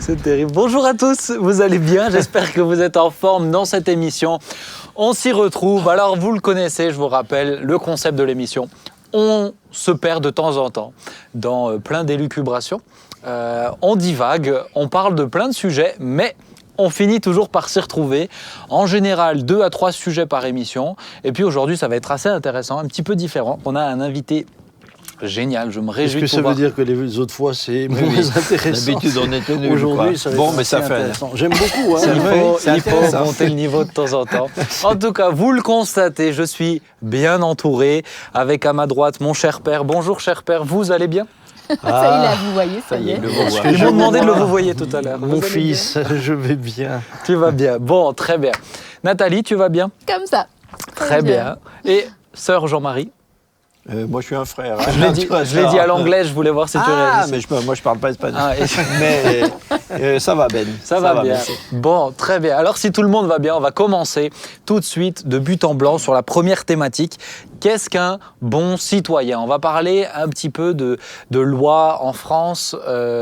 C'est terrible. Bonjour à tous, vous allez bien? J'espère que vous êtes en forme dans cette émission. On s'y retrouve. Alors, vous le connaissez, je vous rappelle, le concept de l'émission. On se perd de temps en temps dans plein d'élucubrations. On divague, on parle de plein de sujets, mais on finit toujours par s'y retrouver. En général, 2 à 3 sujets par émission. Et puis aujourd'hui, ça va être assez intéressant, un petit peu différent. On a un invité génial, je me réjouis. Est-ce que ça veut dire que les autres fois, c'est moins intéressant? D'habitude, on était nuls. Aujourd'hui, ça va bon, être mais ça assez fait. intéressant. J'aime beaucoup. Hein. Il faut monter le niveau de temps en temps. En tout cas, vous le constatez, je suis bien entouré. Avec à ma droite mon cher père. Bonjour cher père, vous allez bien? Ça y est, là, vous voyez, ça y est. Ils m'ont demandé de le vous voyez tout à l'heure. Mon fils, je vais bien. Tu vas bien. Bon, très bien. Nathalie, tu vas bien? Comme ça. Très bien. Et sœur Jean-Marie? Moi, je suis un frère. Je l'ai dit à l'anglais, je voulais voir si tu réagissais. Mais moi, je parle pas espagnol. Ah, Mais ça va, Ben. Ça va bien. Merci. Bon, très bien. Alors, si tout le monde va bien, on va commencer tout de suite de but en blanc sur la première thématique. Qu'est-ce qu'un bon citoyen? On va parler un petit peu de loi en France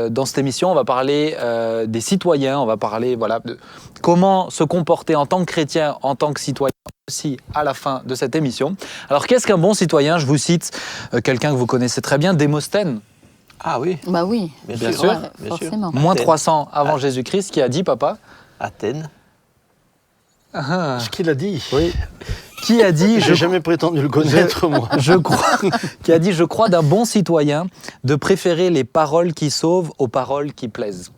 dans cette émission. On va parler des citoyens. On va parler de comment se comporter en tant que chrétien, en tant que citoyen aussi à la fin de cette émission. Alors, qu'est-ce qu'un bon citoyen? Je vous cite quelqu'un que vous connaissez très bien, Démosthène. Ah oui. Bah oui, Bien sûr. ouais, bien forcément. sûr. Moins 300 avant Jésus-Christ, qui a dit, papa? Athènes. Ah, Ce qu'il a dit. oui. Qui a dit, J'ai jamais prétendu le connaître, moi. qui a dit, je crois d'un bon citoyen de préférer les paroles qui sauvent aux paroles qui plaisent.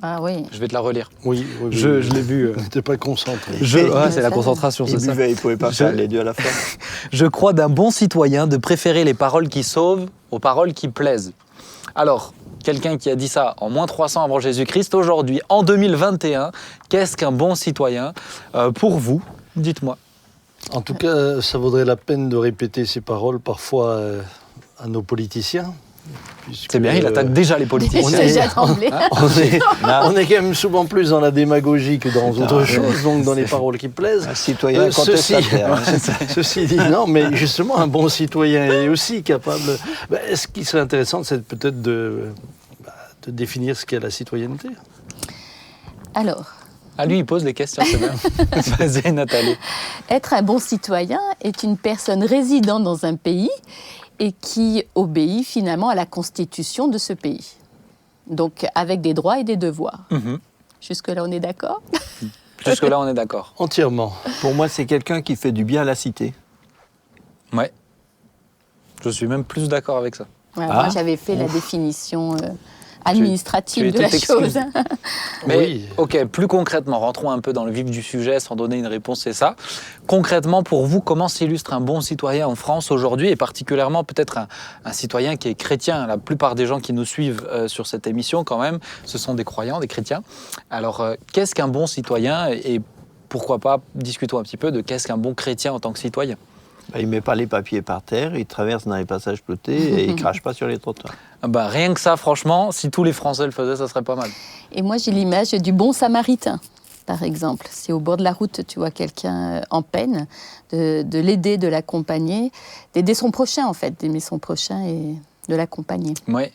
Ah oui. Je vais te la relire. Oui, Je l'ai vu. N'était pas concentré. C'est la concentration, Il c'est ça. buvait, il pouvait pas faire les deux à la fois. Je crois d'un bon citoyen de préférer les paroles qui sauvent aux paroles qui plaisent. Alors, quelqu'un qui a dit ça en moins 300 avant Jésus-Christ, aujourd'hui, en 2021, qu'est-ce qu'un bon citoyen pour vous? Dites-moi. En tout cas, ça vaudrait la peine de répéter ces paroles parfois à nos politiciens. puisque, C'est bien, il attaque déjà les politiciens. on est- Déjà d'emblée. on est quand même souvent plus dans la démagogie que dans autre chose, donc dans les paroles qui plaisent. Un citoyen contestataire. Ceci dit, non, mais justement, un bon citoyen est aussi capable. Ce qui serait intéressant, c'est peut-être de définir ce qu'est la citoyenneté. Alors, Ah, lui, il pose des questions, c'est bien. Vas-y, Nathalie. être un bon citoyen est une personne résidant dans un pays et qui obéit finalement à la constitution de ce pays. Donc, avec des droits et des devoirs. Jusque-là, on est d'accord? Jusque-là, on est d'accord. Entièrement. Pour moi, c'est quelqu'un qui fait du bien à la cité. Ouais. Je suis même plus d'accord avec ça. Ouais, Ah. Moi, j'avais fait la définition administrative tu de la étais chose. Mais, Oui. ok, plus concrètement, rentrons un peu dans le vif du sujet sans donner une réponse, c'est ça. Concrètement, pour vous, comment s'illustre un bon citoyen en France aujourd'hui, et particulièrement peut-être un citoyen qui est chrétien? La plupart des gens qui nous suivent sur cette émission, quand même, ce sont des croyants, des chrétiens. Alors, qu'est-ce qu'un bon citoyen? Et pourquoi pas, discutons un petit peu de qu'est-ce qu'un bon chrétien en tant que citoyen? Il met pas les papiers par terre, il traverse dans les passages clotés et il crache pas sur les trottoirs. Bah, rien que ça, franchement, si tous les Français le faisaient, ça serait pas mal. Et moi, j'ai l'image du bon samaritain, par exemple. Si au bord de la route, tu vois quelqu'un en peine, de l'aider, de l'accompagner, d'aider son prochain, en fait, d'aimer son prochain et de l'accompagner. Ouais.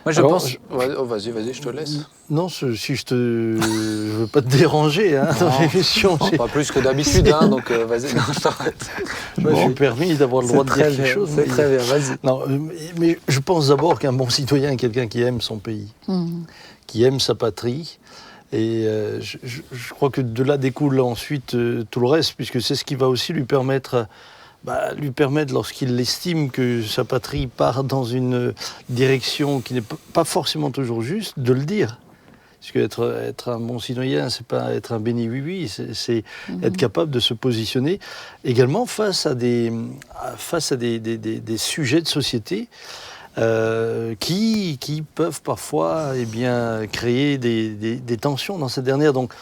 Moi, je Alors, pense... Ouais, oh, vas-y, je te laisse. Non, si je veux pas te déranger dans l'émission. Non, pas plus que d'habitude, hein, donc vas-y, non, je t'arrête. Je suis permis d'avoir le droit de dire quelque chose. C'est très bien, vas-y. Non, mais je pense d'abord qu'un bon citoyen est quelqu'un qui aime son pays, qui aime sa patrie. Et je crois que de là découle ensuite tout le reste, puisque c'est ce qui va aussi lui permettre, lorsqu'il estime que sa patrie part dans une direction qui n'est pas forcément toujours juste, de le dire. Parce que être un bon citoyen, c'est pas être un béni oui-oui, c'est être capable de se positionner également face à des sujets de société qui peuvent parfois créer des tensions dans cette dernière. Donc,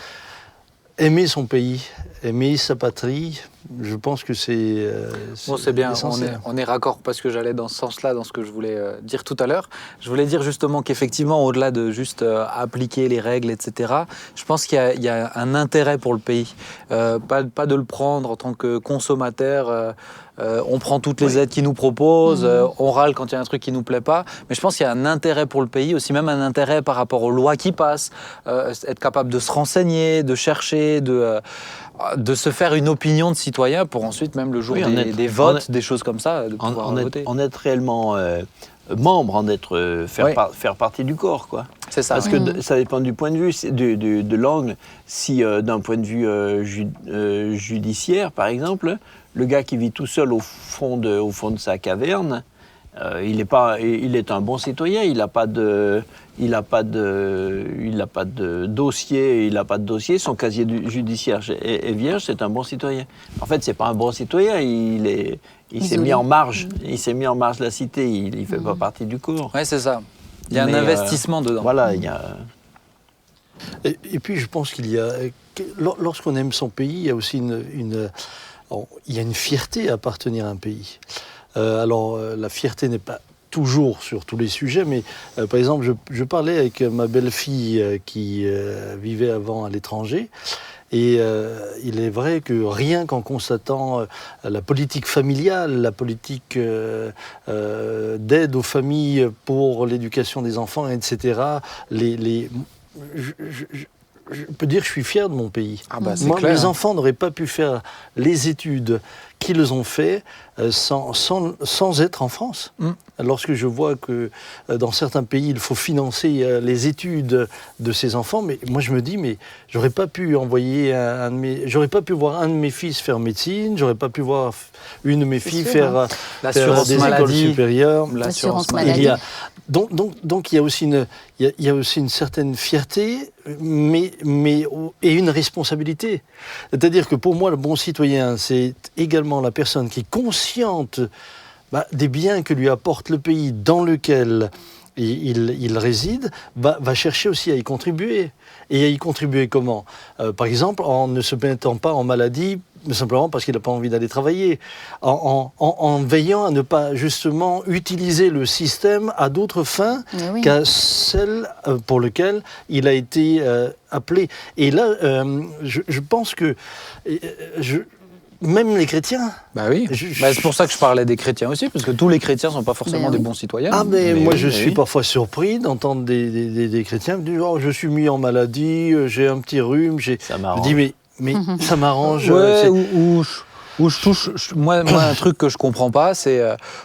aimer son pays, aimer sa patrie, Je pense que c'est Bon, c'est bien, essentiel. on est raccord parce que j'allais dans ce sens-là, dans ce que je voulais dire tout à l'heure. Je voulais dire justement qu'effectivement, au-delà de juste appliquer les règles, etc., je pense qu'il y a un intérêt pour le pays. Pas de le prendre en tant que consommateur. On prend toutes les aides qu'ils nous proposent, on râle quand il y a un truc qui ne nous plaît pas. Mais je pense qu'il y a un intérêt pour le pays, aussi même un intérêt par rapport aux lois qui passent, être capable de se renseigner, de chercher, de se faire une opinion de citoyen pour ensuite, même le jour des votes, des choses comme ça, de pouvoir voter. En être réellement membre, faire partie du corps, quoi. C'est ça. Parce que ça dépend du point de vue, de l'angle. Si d'un point de vue judiciaire, par exemple, le gars qui vit tout seul au fond de sa caverne, il est un bon citoyen. Il n'a pas de dossier. Son casier judiciaire est vierge. C'est un bon citoyen. En fait, c'est pas un bon citoyen. Il s'est mis en marge. Il s'est mis en marge de la cité. Il fait pas partie du corps. Ouais, c'est ça. Il y a un investissement dedans. Voilà, il y a. Et puis, je pense qu'il y a, lorsqu'on aime son pays, il y a aussi il y a une fierté à appartenir à un pays. Alors, la fierté n'est pas toujours sur tous les sujets, mais par exemple, je parlais avec ma belle-fille qui vivait avant à l'étranger, et il est vrai que rien qu'en constatant la politique familiale, la politique d'aide aux familles pour l'éducation des enfants, etc., je peux dire que je suis fier de mon pays. Ah bah, c'est Moi, clair. mes enfants n'auraient pas pu faire les études qu'ils ont fait sans être en France. Lorsque je vois que dans certains pays, il faut financer les études de ces enfants, mais moi je me dis, mais j'aurais pas pu j'aurais pas pu voir un de mes fils faire médecine, j'aurais pas pu voir une de mes filles faire L'assurance des maladie, écoles supérieures. L'assurance Il y maladie. a, donc il y a aussi il y a aussi une certaine fierté, et une responsabilité. C'est-à-dire que pour moi, le bon citoyen, c'est également la personne qui est consciente des biens que lui apporte le pays dans lequel il réside, va chercher aussi à y contribuer. Et à y contribuer comment ? Par exemple, en ne se mettant pas en maladie, simplement parce qu'il n'a pas envie d'aller travailler, en veillant à ne pas justement utiliser le système à d'autres fins qu'à celles pour lesquelles il a été appelé. Et là, je pense que même les chrétiens. Bah oui. C'est pour ça que je parlais des chrétiens aussi, parce que tous les chrétiens ne sont pas forcément des bons citoyens. Mais moi, je suis parfois surpris d'entendre des chrétiens me dire « je suis mis en maladie, j'ai un petit rhume. » Ça m'arrange. Je dis « mais ça m'arrange. » Où je touche, moi, un truc que je comprends pas, c'est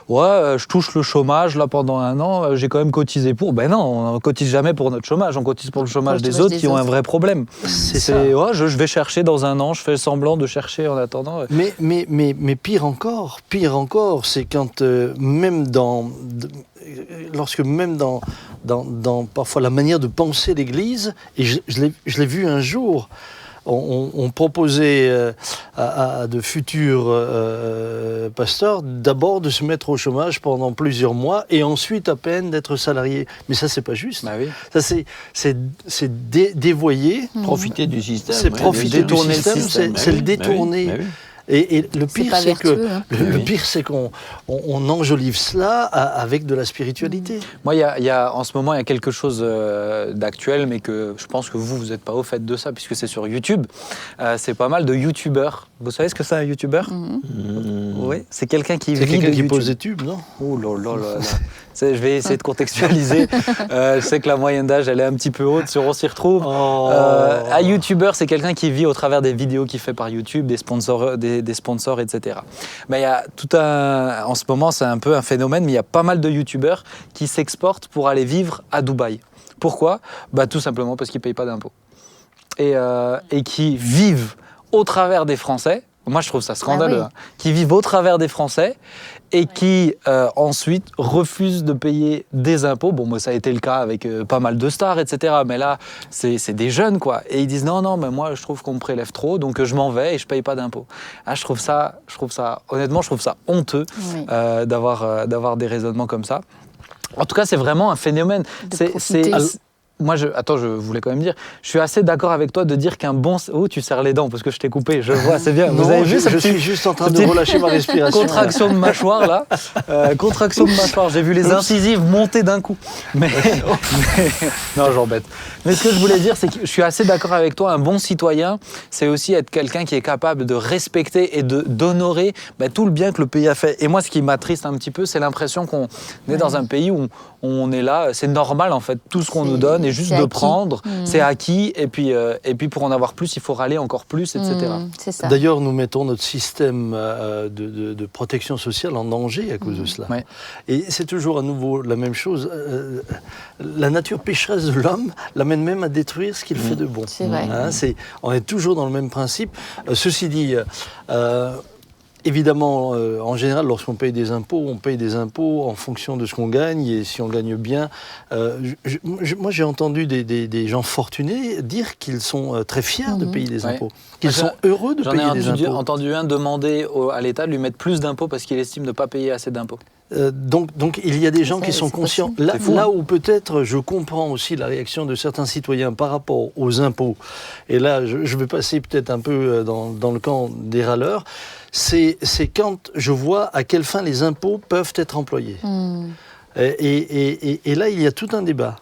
je touche le chômage là pendant 1 an, j'ai quand même cotisé pour. Ben non, on cotise jamais pour notre chômage, on cotise pour le chômage des autres qui ont un vrai problème. C'est ça. Je vais chercher dans 1 an, je fais semblant de chercher en attendant. Mais pire encore, c'est quand lorsque même dans parfois la manière de penser l'Église, et je l'ai vu un jour. On proposait à de futurs pasteurs d'abord de se mettre au chômage pendant plusieurs mois et ensuite à peine d'être salariés. Mais ça, c'est pas juste. Bah oui. Ça, c'est dévoyer. Profiter du système. C'est profiter du système, c'est le détourner. Bah oui. Et le pire, c'est vertueux, le pire, c'est qu'on enjolive cela avec de la spiritualité. Moi, en ce moment, il y a quelque chose d'actuel, mais que je pense que vous n'êtes pas au fait de ça, puisque c'est sur YouTube. C'est pas mal de YouTubeurs. Vous savez ce que c'est un YouTuber ? Oui, c'est quelqu'un qui C'est vit quelqu'un de qui YouTube. pose des tubes, non ? Oh là là là là. Je vais essayer de contextualiser. Je sais que la moyenne d'âge, elle est un petit peu haute sur On s'y retrouve. Un YouTuber, c'est quelqu'un qui vit au travers des vidéos qu'il fait par YouTube, des sponsors, etc. Mais il y a en ce moment, c'est un peu un phénomène, mais il y a pas mal de YouTubeurs qui s'exportent pour aller vivre à Dubaï. Pourquoi ? Tout simplement parce qu'ils ne payent pas d'impôts. Et qui vivent au travers des Français. Moi, je trouve ça scandaleux. Qui vivent au travers des Français et qui ensuite refusent de payer des impôts. Bon, moi, ça a été le cas avec pas mal de stars, etc. Mais là, c'est des jeunes, quoi. Et ils disent non, mais moi, je trouve qu'on me prélève trop, donc je m'en vais et je paye pas d'impôts. Je trouve ça, honnêtement, je trouve ça honteux d'avoir des raisonnements comme ça. En tout cas, c'est vraiment un phénomène. moi, attends, je voulais quand même dire, je suis assez d'accord avec toi de dire qu'un bon... Oh, tu serres les dents parce que je t'ai coupé, je vois, c'est bien. Vous Non, avez vu je suis juste en train de relâcher ma respiration. Contraction de mâchoire, là. Contraction de mâchoire, j'ai vu les incisives monter d'un coup. Mais non, j'embête. Mais ce que je voulais dire, c'est que je suis assez d'accord avec toi, un bon citoyen, c'est aussi être quelqu'un qui est capable de respecter et d'honorer tout le bien que le pays a fait. Et moi, ce qui m'attriste un petit peu, c'est l'impression qu'on est dans un pays où on est là, c'est normal en fait, tout ce qu'on nous donne est juste de prendre, c'est acquis, et puis pour en avoir plus, il faut râler encore plus, etc. C'est ça. D'ailleurs, nous mettons notre système de protection sociale en danger à cause de cela. Ouais. Et c'est toujours à nouveau la même chose. La nature pécheresse de l'homme l'amène même à détruire ce qu'il fait de bon. C'est vrai. On est toujours dans le même principe. Ceci dit, évidemment, en général, lorsqu'on paye des impôts, on paye des impôts en fonction de ce qu'on gagne. Et si on gagne bien, moi j'ai entendu des gens fortunés dire qu'ils sont très fiers de payer des impôts, qu'ils sont heureux de payer des impôts. J'en ai entendu un demander à l'État de lui mettre plus d'impôts parce qu'il estime ne pas payer assez d'impôts. Donc il y a des gens qui sont conscients. Là où peut-être je comprends aussi la réaction de certains citoyens par rapport aux impôts, et là je vais passer peut-être un peu dans le camp des râleurs, c'est quand je vois à quelle fin les impôts peuvent être employés. Et là il y a tout un débat.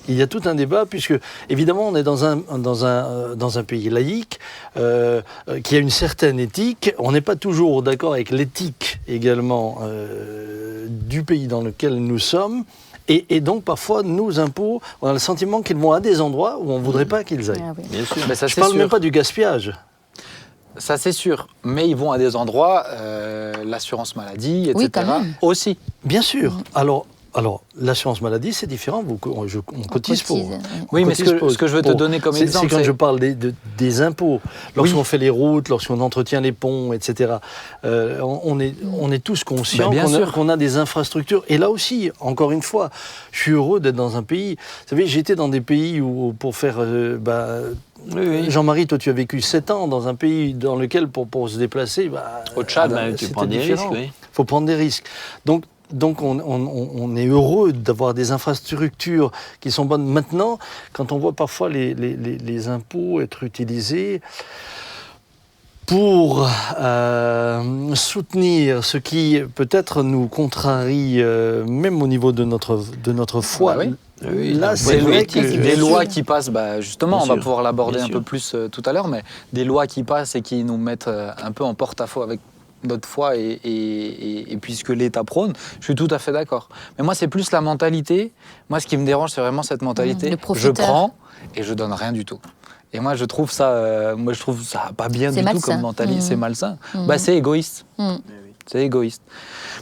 Il y a tout un débat puisque, évidemment, on est dans un pays laïque qui a une certaine éthique. On n'est pas toujours d'accord avec l'éthique également du pays dans lequel nous sommes. Et donc, parfois, nos impôts, on a le sentiment qu'ils vont à des endroits où on ne voudrait pas qu'ils aillent. Ah oui. Bien sûr. Mais ça, Je ne parle même pas du gaspillage. Ça, c'est sûr. Mais ils vont à des endroits, l'assurance maladie, etc. Oui, quand même. Aussi. Bien sûr. Alors, l'assurance maladie, c'est différent. On cotise pour. Oui, mais ce que je veux te donner comme exemple, c'est quand je parle des impôts. Lorsqu'on fait les routes, lorsqu'on entretient les ponts, etc. On est tous conscients qu'on a des infrastructures. Et là aussi, encore une fois, je suis heureux d'être dans un pays. Vous savez, j'étais dans des pays où pour faire... Oui. Jean-Marie, toi, tu as vécu 7 ans dans un pays dans lequel, pour se déplacer... Au Tchad, tu prends des risques, oui. Il faut prendre des risques. Donc on est heureux d'avoir des infrastructures qui sont bonnes. Maintenant, quand on voit parfois les impôts être utilisés pour soutenir ce qui peut-être nous contrarie, même au niveau de notre foi. Oui, là, c'est vrai que des lois qui passent, justement, Bien on va sûr. pouvoir l'aborder Bien un sûr. peu plus tout à l'heure, mais des lois qui passent et qui nous mettent un peu en porte-à-faux avec notre foi et puis ce que l'État prône, je suis tout à fait d'accord. Mais moi, c'est plus la mentalité. Moi, ce qui me dérange, c'est vraiment cette mentalité. Le Je profiteur. prends et je donne rien du tout. Et moi, je trouve ça pas bien du tout malsain. comme mentalité. C'est malsain. Mmh. C'est égoïste. C'est égoïste.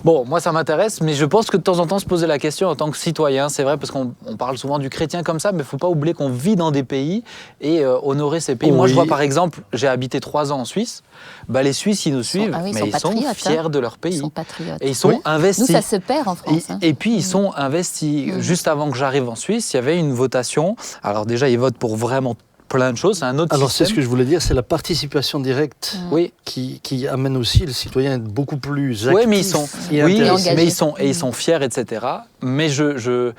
Bon, moi, ça m'intéresse, mais je pense que de temps en temps, se poser la question en tant que citoyen, c'est vrai, parce qu'on parle souvent du chrétien comme ça, mais il ne faut pas oublier qu'on vit dans des pays et honorer ces pays. Oui. Moi, je vois par exemple, j'ai habité 3 ans en Suisse, les Suisses, ils nous suivent, mais ils sont patriotes, fiers de leur pays. Ils sont patriotes. Et ils sont investis. Nous, ça se perd en France. Et puis, ils sont investis. Juste avant que j'arrive en Suisse, il y avait une votation. Alors déjà, ils votent pour vraiment plein de choses. C'est un autre Alors c'est système. ce que je voulais dire, c'est la participation directe Oui. qui amène aussi le citoyen à être beaucoup plus actif. Oui, mais ils sont, et oui, intéressé. mais ils sont fiers, etc. Mais je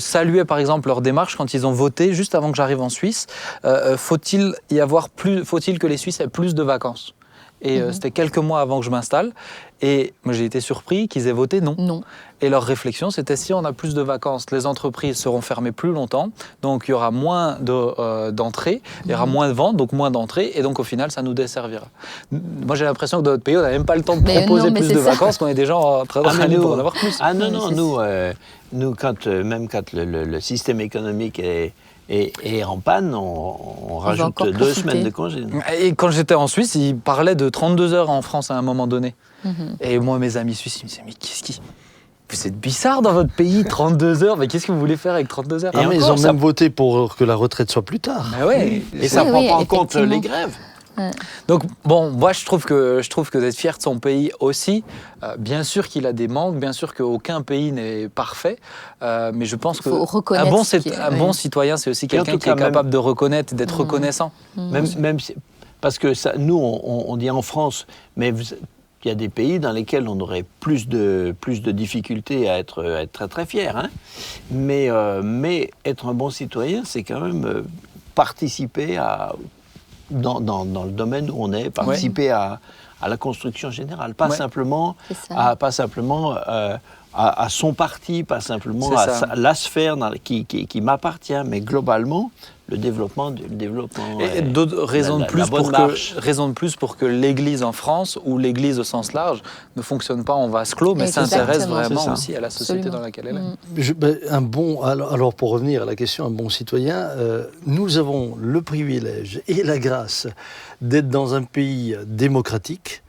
saluais par exemple leur démarche quand ils ont voté juste avant que j'arrive en Suisse. Faut-il que les Suisses aient plus de vacances? Et c'était quelques mois avant que je m'installe. Et moi, j'ai été surpris qu'ils aient voté non. Non. Et leur réflexion, c'était si on a plus de vacances, les entreprises seront fermées plus longtemps, donc il y aura moins d'entrées, il y aura moins de ventes, donc moins d'entrées, et donc au final, ça nous desservira. Moi, j'ai l'impression que dans notre pays, on n'a même pas le temps de proposer plus de vacances, qu'on est déjà en train de râler pour en avoir plus. Ah non, nous quand le système économique est en panne, on rajoute encore 2 profiter. semaines de congé. Et quand j'étais en Suisse, ils parlaient de 32 heures en France à un moment donné. Et moi, mes amis suisses, ils me disaient, mais qu'est-ce qui... Vous êtes bizarre dans votre pays, 32 heures, mais qu'est-ce que vous voulez faire avec 32 heures? Ah, mais ils ont même voté pour que la retraite soit plus tard. Ah ouais. Et ça ne prend pas en compte effectivement. les grèves. Donc, bon, moi, je trouve que d'être fier de son pays aussi, bien sûr qu'il a des manques, bien sûr qu'aucun pays n'est parfait, mais je pense Faut qu'un reconnaître bon, ce qui est, un bon citoyen, c'est aussi quelqu'un tout qui est cas, même- capable de reconnaître et d'être reconnaissant. Même parce que ça, nous, on dit en France, mais Il y a des pays dans lesquels on aurait plus de difficultés à être très très fier. Hein. Mais être un bon citoyen, c'est quand même participer dans le domaine où on est, participer à la construction générale. Pas simplement à son parti, pas simplement à la sphère qui m'appartient, mais globalement, le développement et d'autres raisons de plus pour que l'Église en France ou l'Église au sens large ne fonctionne pas en vase clos, mais s'intéresse vraiment aussi à la société dans laquelle elle est. Alors pour revenir à la question, un bon citoyen, nous avons le privilège et la grâce d'être dans un pays démocratique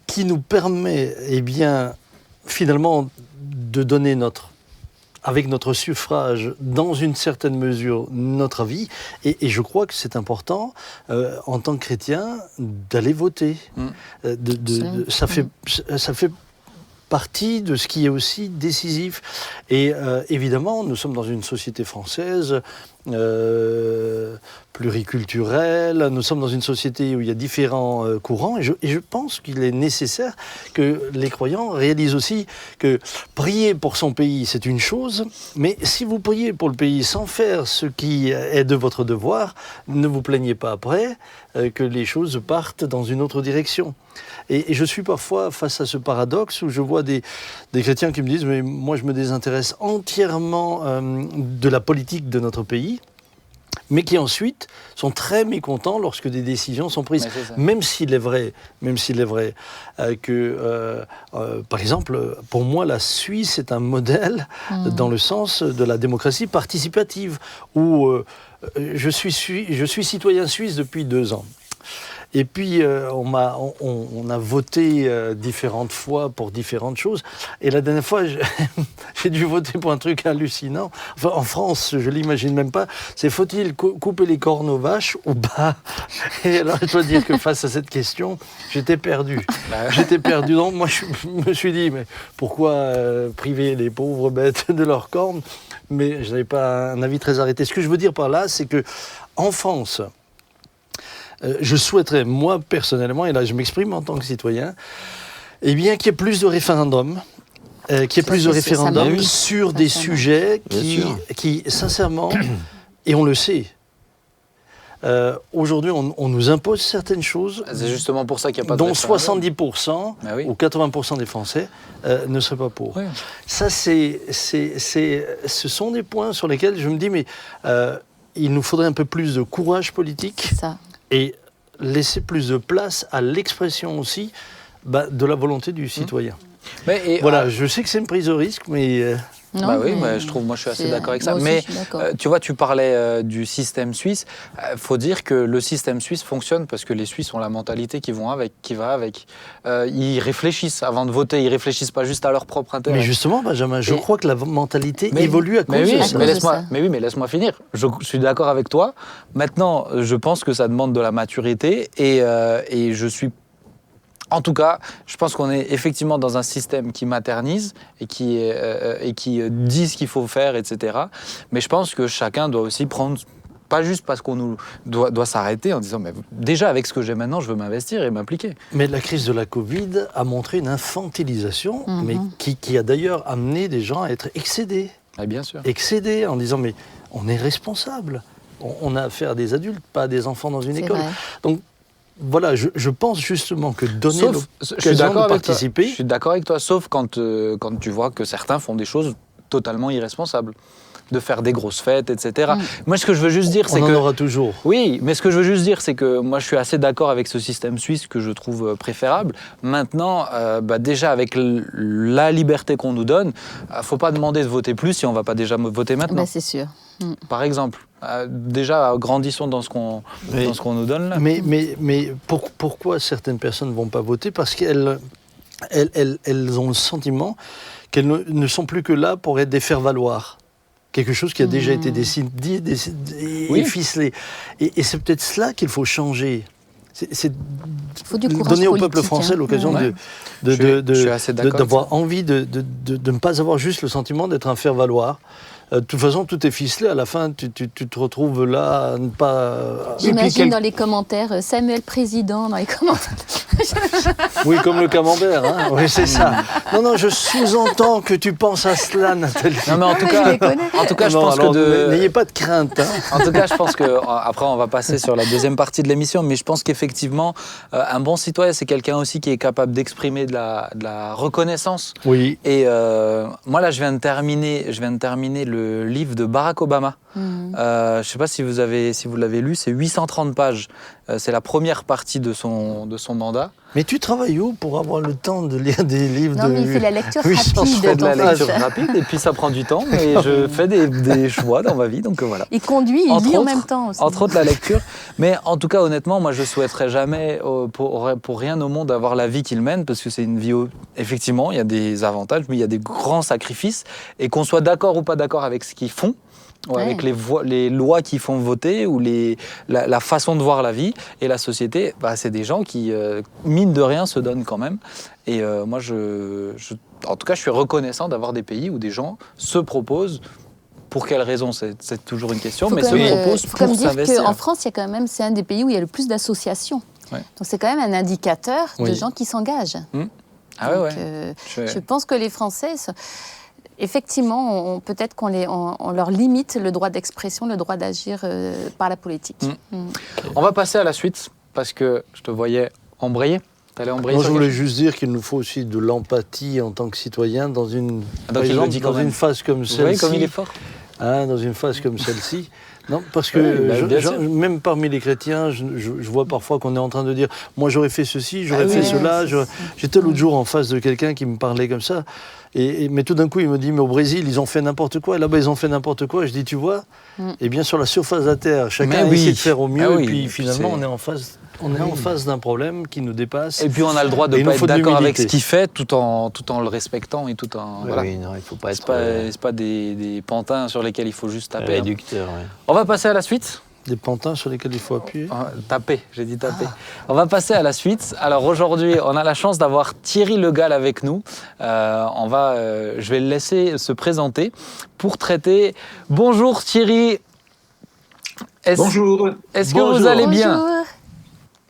qui nous permet, finalement, de donner avec notre suffrage, dans une certaine mesure, notre avis. Et je crois que c'est important, en tant que chrétien, d'aller voter. Ça fait partie de ce qui est aussi décisif. Et évidemment, nous sommes dans une société française pluriculturelle, nous sommes dans une société où il y a différents courants, et je pense qu'il est nécessaire que les croyants réalisent aussi que prier pour son pays, c'est une chose, mais si vous priez pour le pays sans faire ce qui est de votre devoir, ne vous plaignez pas après que les choses partent dans une autre direction. Et je suis parfois face à ce paradoxe où je vois des chrétiens qui me disent « mais moi je me désintéresse entièrement de la politique de notre pays », mais qui ensuite sont très mécontents lorsque des décisions sont prises. Même s'il est vrai que, par exemple, pour moi, la Suisse est un modèle dans le sens de la démocratie participative, où je suis citoyen suisse depuis 2 ans. Et puis, on a voté différentes fois pour différentes choses. Et la dernière fois, j'ai dû voter pour un truc hallucinant. Enfin, en France, je ne l'imagine même pas. C'est faut-il couper les cornes aux vaches ou pas? Et alors, je dois dire que face à cette question, j'étais perdu. Donc, moi, je me suis dit, mais pourquoi priver les pauvres bêtes de leurs cornes? Mais je n'avais pas un avis très arrêté. Ce que je veux dire par là, c'est que en France, je souhaiterais, moi, personnellement, et là je m'exprime en tant que citoyen, qu'il y ait plus de référendums, sur des sujets qui, sincèrement, et on le sait, aujourd'hui, on nous impose certaines choses. C'est justement pour ça qu'il n'y a pas de dont référendum. 70% ou 80% des Français ne seraient pas pour. Oui. Ça, ce sont des points sur lesquels je me dis, mais il nous faudrait un peu plus de courage politique. Ça. Et laisser plus de place à l'expression aussi de la volonté du citoyen. Je sais que c'est une prise de risque, mais... Non, je suis assez d'accord avec ça. Mais tu vois, tu parlais du système suisse. Faut dire que le système suisse fonctionne parce que les Suisses ont la mentalité qui va avec. Ils réfléchissent avant de voter. Ils réfléchissent pas juste à leur propre intérêt. Mais justement, Benjamin, je crois que la mentalité évolue à cause de ça. Mais laisse-moi finir. Je suis d'accord avec toi. Maintenant, je pense que ça demande de la maturité et je suis. En tout cas, je pense qu'on est effectivement dans un système qui maternise et qui dit ce qu'il faut faire, etc. Mais je pense que chacun doit aussi prendre, pas juste parce qu'on nous doit s'arrêter en disant mais déjà avec ce que j'ai maintenant, je veux m'investir et m'impliquer. Mais la crise de la Covid a montré une infantilisation, mais qui a d'ailleurs amené des gens à être excédés. Ah, bien sûr. Excédés en disant mais on est responsable. On a affaire à des adultes, pas à des enfants dans une école. Donc, voilà, je pense justement que donner l'occasion de participer... Je suis d'accord avec toi, sauf quand tu vois que certains font des choses totalement irresponsables. De faire des grosses fêtes, etc. Moi, ce que je veux juste dire, c'est que... On en aura toujours. Oui, mais ce que je veux juste dire, c'est que moi, je suis assez d'accord avec ce système suisse que je trouve préférable. Maintenant, déjà, avec la liberté qu'on nous donne, il ne faut pas demander de voter plus si on ne va pas déjà voter maintenant. C'est sûr. Par exemple. Déjà, grandissons dans ce qu'on nous donne là. Mais pourquoi certaines personnes ne vont pas voter? Parce qu'elles ont le sentiment qu'elles ne sont plus que là pour être des faire-valoir. Quelque chose qui a déjà été décidé et ficelé. Et c'est peut-être cela qu'il faut changer. C'est donner au peuple français l'occasion d'avoir envie de ne pas avoir juste le sentiment d'être un faire-valoir. De toute façon, tout est ficelé. À la fin, tu te retrouves là à ne pas... J'imagine dans les commentaires, Samuel Président, dans les commentaires. Oui, comme le camembert, hein. Oui, c'est ça. Non, je sous-entends que tu penses à cela, Nathalie. Non, mais en tout cas, je pense N'ayez pas de crainte. Hein. En tout cas, je pense que après, on va passer sur la deuxième partie de l'émission, mais je pense qu'effectivement, un bon citoyen, c'est quelqu'un aussi qui est capable d'exprimer de la reconnaissance. Oui. Et moi, là, je viens de terminer le livre de Barack Obama. Je ne sais pas si vous l'avez lu, c'est 830 pages. C'est la première partie de son mandat. Mais tu travailles où pour avoir le temps de lire des livres Non, mais il fait la lecture rapide. Je fais de la lecture rapide et puis ça prend du temps, mais je fais des choix dans ma vie, donc voilà. Il conduit, il lit en même temps aussi. Entre autres la lecture. Mais en tout cas, honnêtement, moi, je ne souhaiterais jamais pour rien au monde avoir la vie qu'il mène, parce que c'est une vie, effectivement, il y a des avantages, mais il y a des grands sacrifices. Et qu'on soit d'accord ou pas d'accord avec ce qu'ils font, ou avec les lois qui font voter ou la façon de voir la vie et la société, c'est des gens qui, mine de rien, se donnent quand même. Et moi, en tout cas, je suis reconnaissant d'avoir des pays où des gens se proposent. Pour quelles raisons, c'est toujours une question, mais se proposent pour s'investir. Il faut dire qu'en France, c'est un des pays où il y a le plus d'associations. Ouais. Donc c'est quand même un indicateur de gens qui s'engagent. Ah donc, je pense que les Français... Effectivement, peut-être qu'on leur limite le droit d'expression, le droit d'agir par la politique. On va passer à la suite, parce que je te voyais embrayer. T'allais embrayer. Moi, je voulais juste dire qu'il nous faut aussi de l'empathie en tant que citoyen dans une, par exemple, dans une phase comme celle-ci. Oui, comme il est fort. Dans une phase comme celle-ci. Non, parce que même parmi les chrétiens, je vois parfois qu'on est en train de dire « moi j'aurais fait ceci, j'aurais fait cela ». J'étais l'autre jour en face de quelqu'un qui me parlait comme ça, mais tout d'un coup il me dit « mais au Brésil, ils ont fait n'importe quoi, là-bas ils ont fait n'importe quoi ». Je dis « tu vois, et bien sur la surface de la Terre, chacun essaie de faire au mieux, et puis finalement on est en face d'un problème qui nous dépasse. Et puis on a le droit de ne pas être d'accord avec ce qu'il fait tout en le respectant et tout en... voilà. Oui, non, il faut pas être... C'est pas des pantins sur lesquels il faut juste taper. Réducteur, On va passer à la suite. Des pantins sur lesquels il faut appuyer. Taper, j'ai dit taper. On va passer à la suite. Alors aujourd'hui, on a la chance d'avoir Thierry Le Gall avec nous. Je vais le laisser se présenter pour traiter... Bonjour Thierry. Bonjour. Est-ce que vous allez bien ? Bonjour.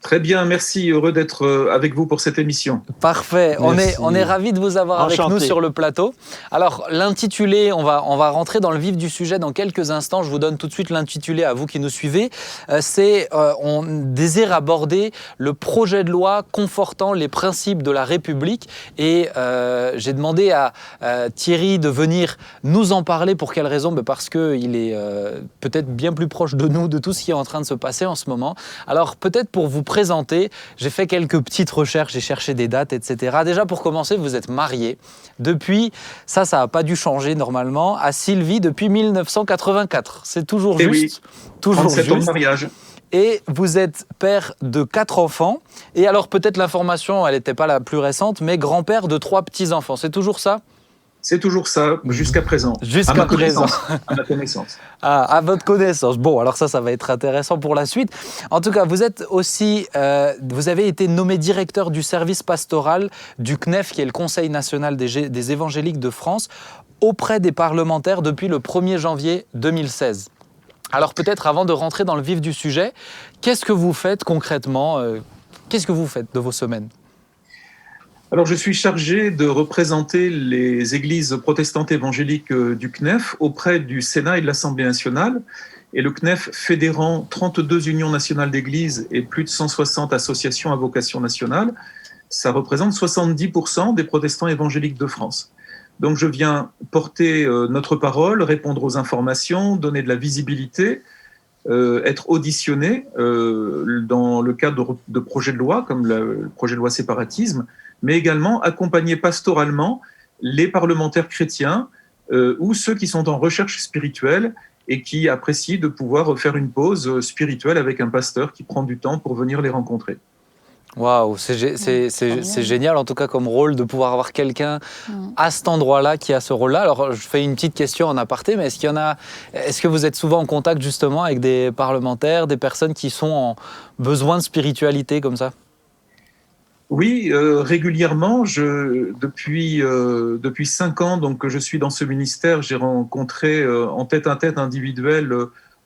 Très bien, merci, heureux d'être avec vous pour cette émission. Parfait, on est ravis de vous avoir avec nous sur le plateau. Alors l'intitulé, on va rentrer dans le vif du sujet dans quelques instants, je vous donne tout de suite l'intitulé à vous qui nous suivez. On désire aborder le projet de loi confortant les principes de la République et j'ai demandé à Thierry de venir nous en parler. Pour quelle raison ? Parce qu'il est peut-être bien plus proche de nous, de tout ce qui est en train de se passer en ce moment. Alors peut-être pour vous présenter, j'ai fait quelques petites recherches, j'ai cherché des dates, etc. Déjà, pour commencer, vous êtes marié depuis, ça n'a pas dû changer normalement, à Sylvie depuis 1984. C'est toujours juste. Oui, toujours 37 juste. ans de mariage. Et vous êtes père de 4 enfants. Et alors, peut-être l'information, elle n'était pas la plus récente, mais grand-père de 3 petits-enfants. C'est toujours ça ? C'est toujours ça, jusqu'à présent. Jusqu'à présent. À ma connaissance. À votre connaissance. Bon, alors ça va être intéressant pour la suite. En tout cas, vous êtes aussi, vous avez été nommé directeur du service pastoral du CNEF, qui est le Conseil national des évangéliques de France, auprès des parlementaires depuis le 1er janvier 2016. Alors peut-être avant de rentrer dans le vif du sujet, qu'est-ce que vous faites concrètement ? Qu'est-ce que vous faites de vos semaines ? Alors, je suis chargé de représenter les églises protestantes évangéliques du CNEF auprès du Sénat et de l'Assemblée nationale. Et le CNEF fédérant 32 unions nationales d'églises et plus de 160 associations à vocation nationale, ça représente 70% des protestants évangéliques de France. Donc, je viens porter notre parole, répondre aux informations, donner de la visibilité, être auditionné dans le cadre de projets de loi, comme le projet de loi séparatisme, mais également accompagner pastoralement les parlementaires chrétiens ou ceux qui sont en recherche spirituelle et qui apprécient de pouvoir faire une pause spirituelle avec un pasteur qui prend du temps pour venir les rencontrer. Waouh, c'est génial en tout cas comme rôle de pouvoir avoir quelqu'un à cet endroit-là qui a ce rôle-là. Alors je fais une petite question en aparté, mais est-ce que vous êtes souvent en contact justement avec des parlementaires, des personnes qui sont en besoin de spiritualité comme ça ? Oui, régulièrement. Depuis 5 ans donc, que je suis dans ce ministère, j'ai rencontré en tête-à-tête individuel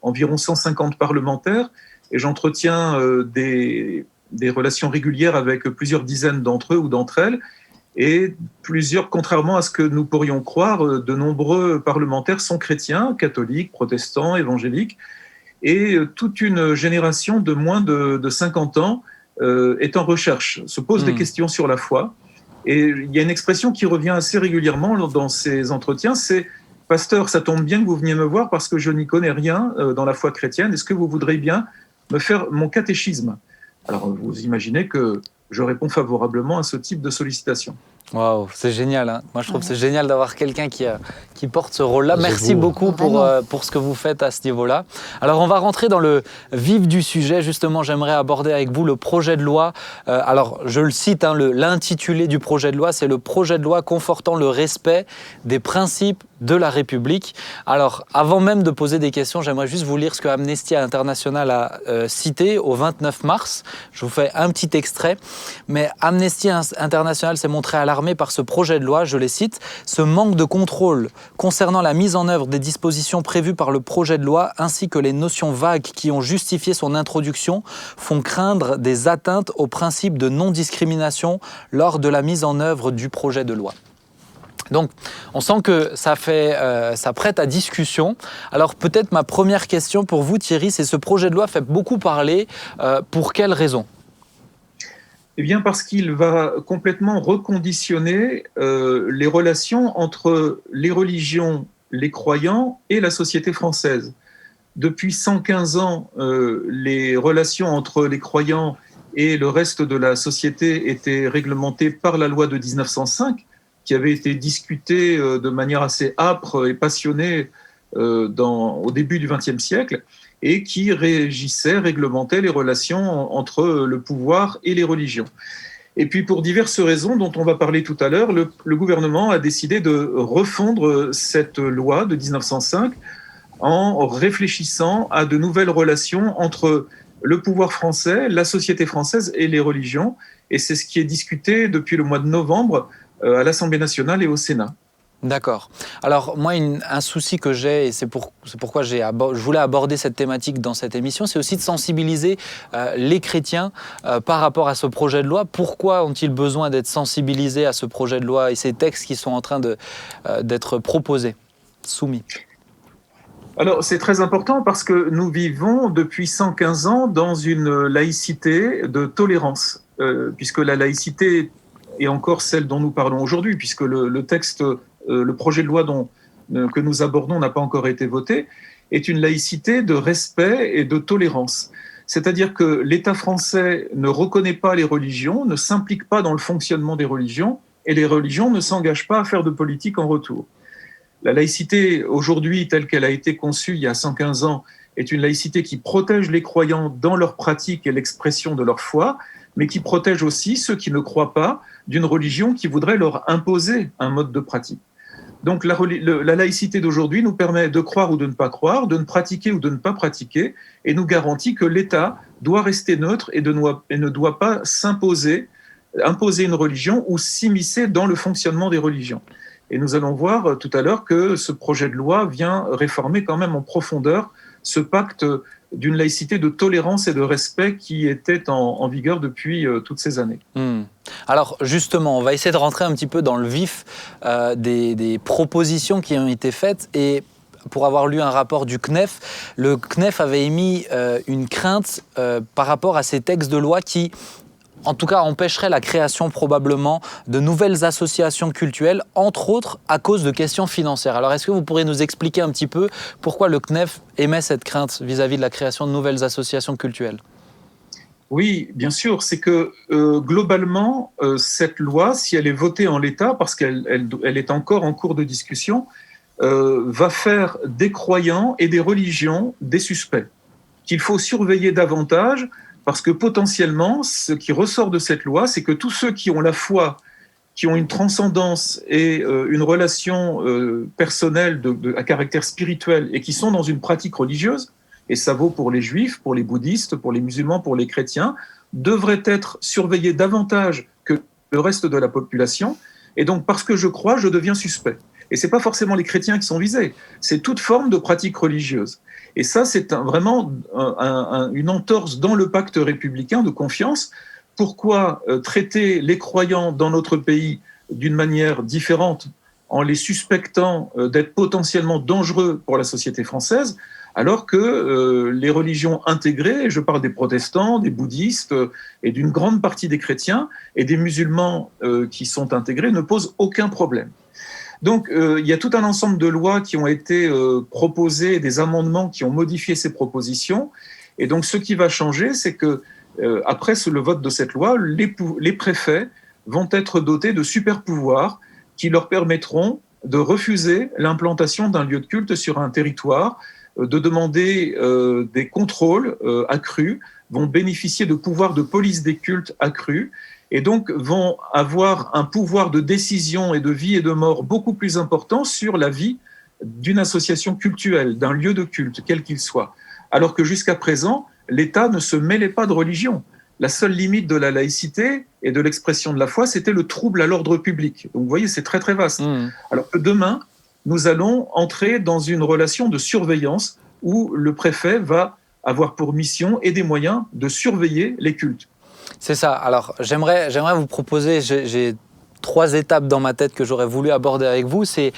environ 150 parlementaires et j'entretiens des relations régulières avec plusieurs dizaines d'entre eux ou d'entre elles. Et contrairement à ce que nous pourrions croire, de nombreux parlementaires sont chrétiens, catholiques, protestants, évangéliques. Et toute une génération de moins de 50 ans est en recherche, se pose des questions sur la foi. Et il y a une expression qui revient assez régulièrement dans ces entretiens, c'est « Pasteur, ça tombe bien que vous veniez me voir parce que je n'y connais rien dans la foi chrétienne. Est-ce que vous voudriez bien me faire mon catéchisme ?» Alors, vous imaginez que je réponds favorablement à ce type de sollicitation. Waouh, c'est génial, hein. Moi, je trouve que c'est génial d'avoir quelqu'un qui porte ce rôle-là. C'est Merci beau. beaucoup pour ce que vous faites à ce niveau-là. Alors, on va rentrer dans le vif du sujet. Justement, j'aimerais aborder avec vous le projet de loi. Alors, je le cite, hein, l'intitulé du projet de loi, c'est le projet de loi confortant le respect des principes de la République. Alors, avant même de poser des questions, j'aimerais juste vous lire ce que Amnesty International a cité au 29 mars. Je vous fais un petit extrait. Mais Amnesty International s'est montré alarmé par ce projet de loi, je les cite, « Ce manque de contrôle concernant la mise en œuvre des dispositions prévues par le projet de loi ainsi que les notions vagues qui ont justifié son introduction font craindre des atteintes au principe de non-discrimination lors de la mise en œuvre du projet de loi. » Donc, on sent que ça prête à discussion. Alors, peut-être ma première question pour vous, Thierry, c'est ce projet de loi fait beaucoup parler. Pour quelles raisons ? Eh bien, parce qu'il va complètement reconditionner les relations entre les religions, les croyants et la société française. Depuis 115 ans, les relations entre les croyants et le reste de la société étaient réglementées par la loi de 1905, qui avait été discutée de manière assez âpre et passionnée au début du XXe siècle, et qui réglementait les relations entre le pouvoir et les religions. Et puis, pour diverses raisons dont on va parler tout à l'heure, le gouvernement a décidé de refondre cette loi de 1905 en réfléchissant à de nouvelles relations entre le pouvoir français, la société française et les religions. Et c'est ce qui est discuté depuis le mois de novembre à l'Assemblée nationale et au Sénat. D'accord. Alors moi, un souci que j'ai, et c'est pourquoi je voulais aborder cette thématique dans cette émission, c'est aussi de sensibiliser les chrétiens par rapport à ce projet de loi. Pourquoi ont-ils besoin d'être sensibilisés à ce projet de loi et ces textes qui sont en train d'être proposés, soumis ? Alors, c'est très important parce que nous vivons depuis 115 ans dans une laïcité de tolérance, puisque la laïcité est encore celle dont nous parlons aujourd'hui, puisque le texte, le projet de loi que nous abordons n'a pas encore été voté, est une laïcité de respect et de tolérance. C'est-à-dire que l'État français ne reconnaît pas les religions, ne s'implique pas dans le fonctionnement des religions, et les religions ne s'engagent pas à faire de politique en retour. La laïcité, aujourd'hui, telle qu'elle a été conçue il y a 115 ans, est une laïcité qui protège les croyants dans leur pratique et l'expression de leur foi, mais qui protège aussi ceux qui ne croient pas d'une religion qui voudrait leur imposer un mode de pratique. Donc la laïcité d'aujourd'hui nous permet de croire ou de ne pas croire, de ne pratiquer ou de ne pas pratiquer, et nous garantit que l'État doit rester neutre et ne doit pas imposer une religion ou s'immiscer dans le fonctionnement des religions. Et nous allons voir tout à l'heure que ce projet de loi vient réformer quand même en profondeur ce pacte d'une laïcité de tolérance et de respect qui était en vigueur depuis toutes ces années. Alors justement, on va essayer de rentrer un petit peu dans le vif des propositions qui ont été faites. Et pour avoir lu un rapport du CNEF, le CNEF avait émis une crainte par rapport à ces textes de loi qui, en tout cas, empêcherait la création probablement de nouvelles associations cultuelles, entre autres à cause de questions financières. Alors, est-ce que vous pourriez nous expliquer un petit peu pourquoi le CNEF émet cette crainte vis-à-vis de la création de nouvelles associations cultuelles ? Oui, bien sûr. C'est que globalement, cette loi, si elle est votée en l'état, parce qu'elle est encore en cours de discussion, va faire des croyants et des religions des suspects, qu'il faut surveiller davantage. Parce que potentiellement, ce qui ressort de cette loi, c'est que tous ceux qui ont la foi, qui ont une transcendance et une relation personnelle à caractère spirituel et qui sont dans une pratique religieuse, et ça vaut pour les juifs, pour les bouddhistes, pour les musulmans, pour les chrétiens, devraient être surveillés davantage le reste de la population. Et donc, parce que je crois, je deviens suspect. Et ce n'est pas forcément les chrétiens qui sont visés, c'est toute forme de pratique religieuse. Et ça, c'est vraiment une entorse dans le pacte républicain de confiance. Pourquoi traiter les croyants dans notre pays d'une manière différente en les suspectant d'être potentiellement dangereux pour la société française, alors que les religions intégrées, je parle des protestants, des bouddhistes et d'une grande partie des chrétiens et des musulmans qui sont intégrés, ne posent aucun problème. Donc, il y a tout un ensemble de lois qui ont été proposées, des amendements qui ont modifié ces propositions. Et donc, ce qui va changer, c'est que après le vote de cette loi, les préfets vont être dotés de super pouvoirs qui leur permettront de refuser l'implantation d'un lieu de culte sur un territoire, de demander des contrôles accrus, vont bénéficier de pouvoirs de police des cultes accrus, et donc vont avoir un pouvoir de décision et de vie et de mort beaucoup plus important sur la vie d'une association cultuelle, d'un lieu de culte, quel qu'il soit. Alors que jusqu'à présent, l'État ne se mêlait pas de religion. La seule limite de la laïcité et de l'expression de la foi, c'était le trouble à l'ordre public. Donc vous voyez, c'est très très vaste. Alors que demain, nous allons entrer dans une relation de surveillance où le préfet va avoir pour mission et des moyens de surveiller les cultes. C'est ça. Alors, j'aimerais vous proposer, j'ai 3 étapes dans ma tête que j'aurais voulu aborder avec vous. C'est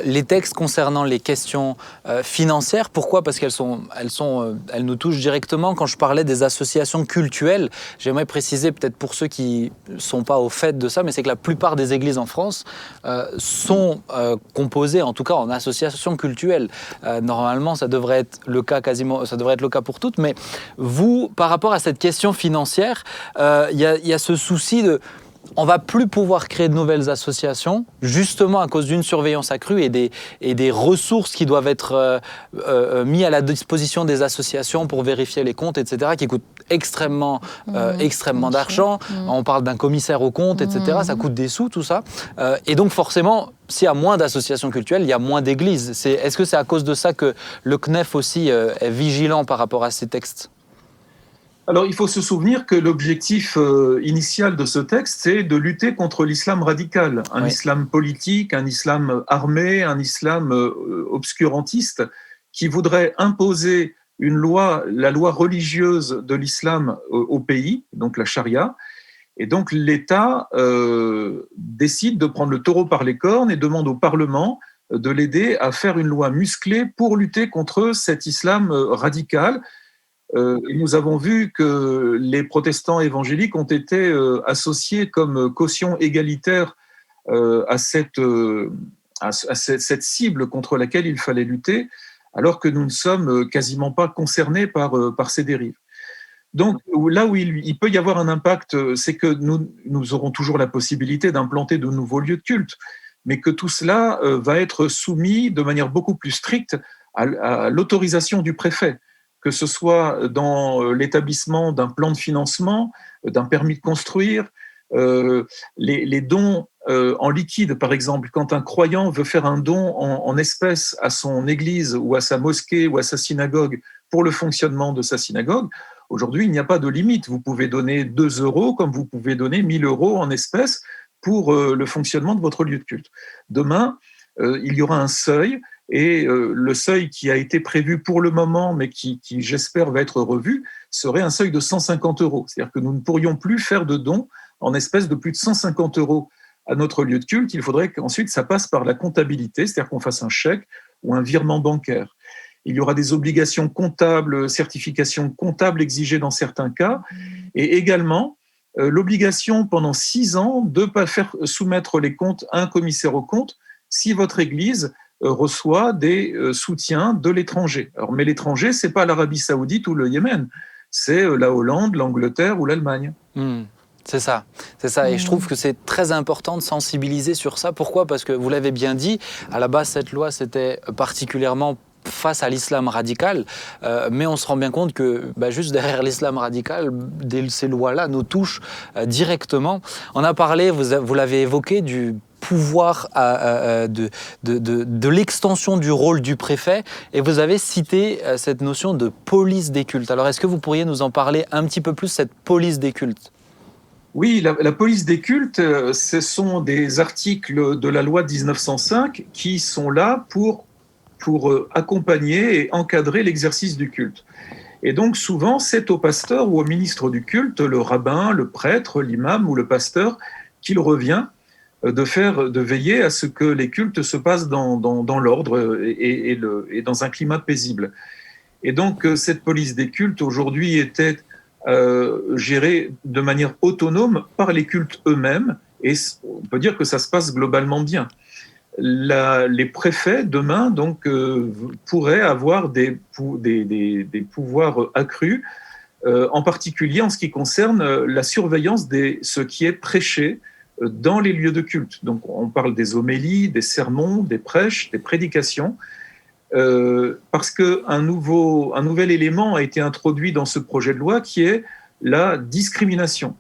les textes concernant les questions financières. Pourquoi ? Parce qu'elles nous touchent directement. Quand je parlais des associations cultuelles, j'aimerais préciser, peut-être pour ceux qui ne sont pas au fait de ça, mais c'est que la plupart des églises en France sont composées, en tout cas en associations cultuelles. Normalement, ça devrait être le cas pour toutes. Mais vous, par rapport à cette question financière, il y a ce souci de... On ne va plus pouvoir créer de nouvelles associations, justement à cause d'une surveillance accrue et des ressources qui doivent être mises à la disposition des associations pour vérifier les comptes, etc., qui coûtent extrêmement d'argent. On parle d'un commissaire aux comptes, etc., ça coûte des sous, tout ça. Et donc forcément, s'il y a moins d'associations cultuelles, il y a moins d'églises. Est-ce que c'est à cause de ça que le CNEF aussi est vigilant par rapport à ces textes ? Alors, il faut se souvenir que l'objectif initial de ce texte, c'est de lutter contre l'islam radical, un islam politique, un islam armé, un islam obscurantiste, qui voudrait imposer la loi religieuse de l'islam au pays, donc la charia. Et donc, l'État décide de prendre le taureau par les cornes et demande au Parlement de l'aider à faire une loi musclée pour lutter contre cet islam radical. Et nous avons vu que les protestants évangéliques ont été associés comme caution égalitaire à cette cible contre laquelle il fallait lutter, alors que nous ne sommes quasiment pas concernés par ces dérives. Donc là où il peut y avoir un impact, c'est que nous aurons toujours la possibilité d'implanter de nouveaux lieux de culte, mais que tout cela va être soumis de manière beaucoup plus stricte à l'autorisation du préfet, que ce soit dans l'établissement d'un plan de financement, d'un permis de construire, les dons en liquide, par exemple. Quand un croyant veut faire un don en espèces à son église ou à sa mosquée ou à sa synagogue pour le fonctionnement de sa synagogue, aujourd'hui, il n'y a pas de limite. Vous pouvez donner 2 € comme vous pouvez donner 1 000 € en espèces pour le fonctionnement de votre lieu de culte. Demain, il y aura un seuil. Et le seuil qui a été prévu pour le moment, mais qui j'espère va être revu, serait un seuil de 150 €. C'est-à-dire que nous ne pourrions plus faire de dons en espèces de plus de 150 € à notre lieu de culte. Il faudrait qu'ensuite ça passe par la comptabilité, c'est-à-dire qu'on fasse un chèque ou un virement bancaire. Il y aura des obligations comptables, certifications comptables exigées dans certains cas, et également l'obligation pendant 6 ans de ne pas faire soumettre les comptes à un commissaire aux comptes si votre église reçoit des soutiens de l'étranger. Alors, mais l'étranger, ce n'est pas l'Arabie Saoudite ou le Yémen, c'est la Hollande, l'Angleterre ou l'Allemagne. C'est ça. Et je trouve que c'est très important de sensibiliser sur ça. Pourquoi ? Parce que vous l'avez bien dit, à la base, cette loi, c'était particulièrement face à l'islam radical, mais on se rend bien compte que juste derrière l'islam radical, ces lois-là nous touchent directement. On a parlé, vous l'avez évoqué, du pouvoir de l'extension du rôle du préfet, et vous avez cité cette notion de police des cultes. Alors est-ce que vous pourriez nous en parler un petit peu plus, cette police des cultes ? Oui, la police des cultes, ce sont des articles de la loi de 1905 qui sont là pour accompagner et encadrer l'exercice du culte. Et donc souvent, c'est au pasteur ou au ministre du culte, le rabbin, le prêtre, l'imam ou le pasteur, qu'il revient de veiller à ce que les cultes se passent dans l'ordre et dans un climat paisible. Et donc cette police des cultes aujourd'hui était gérée de manière autonome par les cultes eux-mêmes, et on peut dire que ça se passe globalement bien. Les préfets demain donc pourraient avoir des pouvoirs accrus, en particulier en ce qui concerne la surveillance de ce qui est prêché dans les lieux de culte. Donc on parle des homélies, des sermons, des prêches, des prédications, parce qu'un nouvel élément a été introduit dans ce projet de loi qui est la discrimination.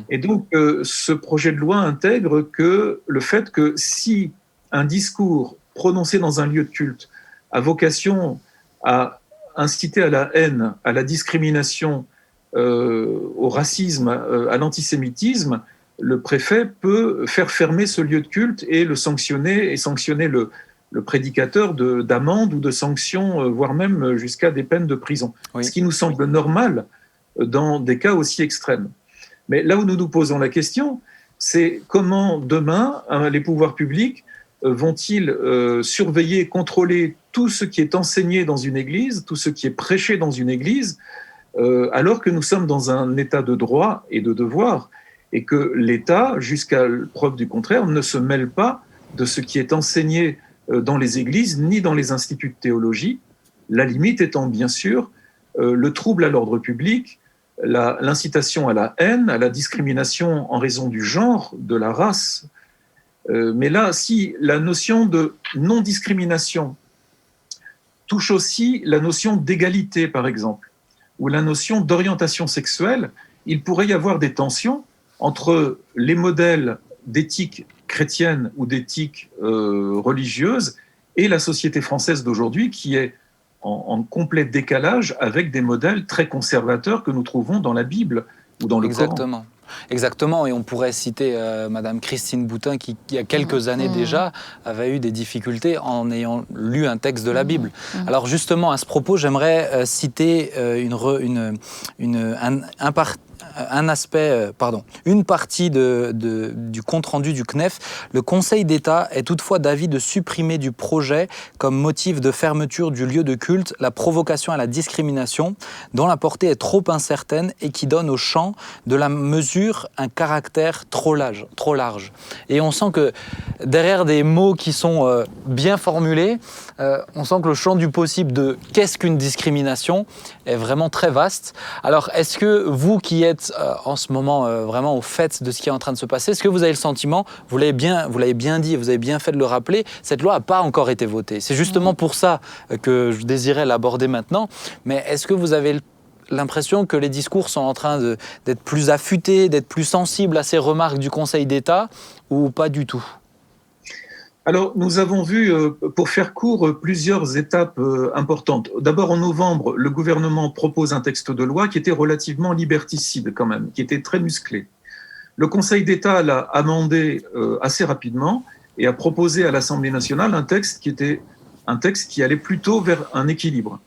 Et donc ce projet de loi intègre que le fait que si un discours prononcé dans un lieu de culte a vocation à inciter à la haine, à la discrimination, au racisme, à l'antisémitisme, le préfet peut faire fermer ce lieu de culte et le sanctionner, et sanctionner le prédicateur d'amende ou de sanctions, voire même jusqu'à des peines de prison. Oui. Ce qui nous semble normal dans des cas aussi extrêmes. Mais là où nous nous posons la question, c'est comment demain les pouvoirs publics vont-ils surveiller, contrôler tout ce qui est enseigné dans une église, tout ce qui est prêché dans une église, alors que nous sommes dans un état de droit et de devoir, et que l'État, jusqu'à preuve du contraire, ne se mêle pas de ce qui est enseigné dans les églises ni dans les instituts de théologie, la limite étant bien sûr le trouble à l'ordre public, l'incitation à la haine, à la discrimination en raison du genre, de la race. Mais là, si la notion de non-discrimination touche aussi la notion d'égalité, par exemple, ou la notion d'orientation sexuelle, il pourrait y avoir des tensions entre les modèles d'éthique chrétienne ou d'éthique religieuse et la société française d'aujourd'hui qui est en complet décalage avec des modèles très conservateurs que nous trouvons dans la Bible ou dans le Coran. Exactement, et on pourrait citer Madame Christine Boutin qui, il y a quelques années déjà, avait eu des difficultés en ayant lu un texte de la Bible. Alors justement, à ce propos, j'aimerais citer une partie du compte-rendu du CNEF. Le Conseil d'État est toutefois d'avis de supprimer du projet comme motif de fermeture du lieu de culte la provocation à la discrimination dont la portée est trop incertaine et qui donne au champ de la mesure un caractère trop large. Et on sent que derrière des mots qui sont bien formulés, on sent que le champ du possible de qu'est-ce qu'une discrimination est vraiment très vaste. Alors, est-ce que vous qui êtes en ce moment vraiment au fait de ce qui est en train de se passer, est-ce que vous avez le sentiment, vous l'avez bien dit, vous avez bien fait de le rappeler, cette loi n'a pas encore été votée. C'est justement pour ça que je désirais l'aborder maintenant. Mais est-ce que vous avez l'impression que les discours sont en train d'être plus affûtés, d'être plus sensibles à ces remarques du Conseil d'État ou pas du tout ? Alors, nous avons vu, pour faire court, plusieurs étapes importantes. D'abord, en novembre, le gouvernement propose un texte de loi qui était relativement liberticide quand même, qui était très musclé. Le Conseil d'État l'a amendé assez rapidement et a proposé à l'Assemblée nationale un texte qui allait plutôt vers un équilibre.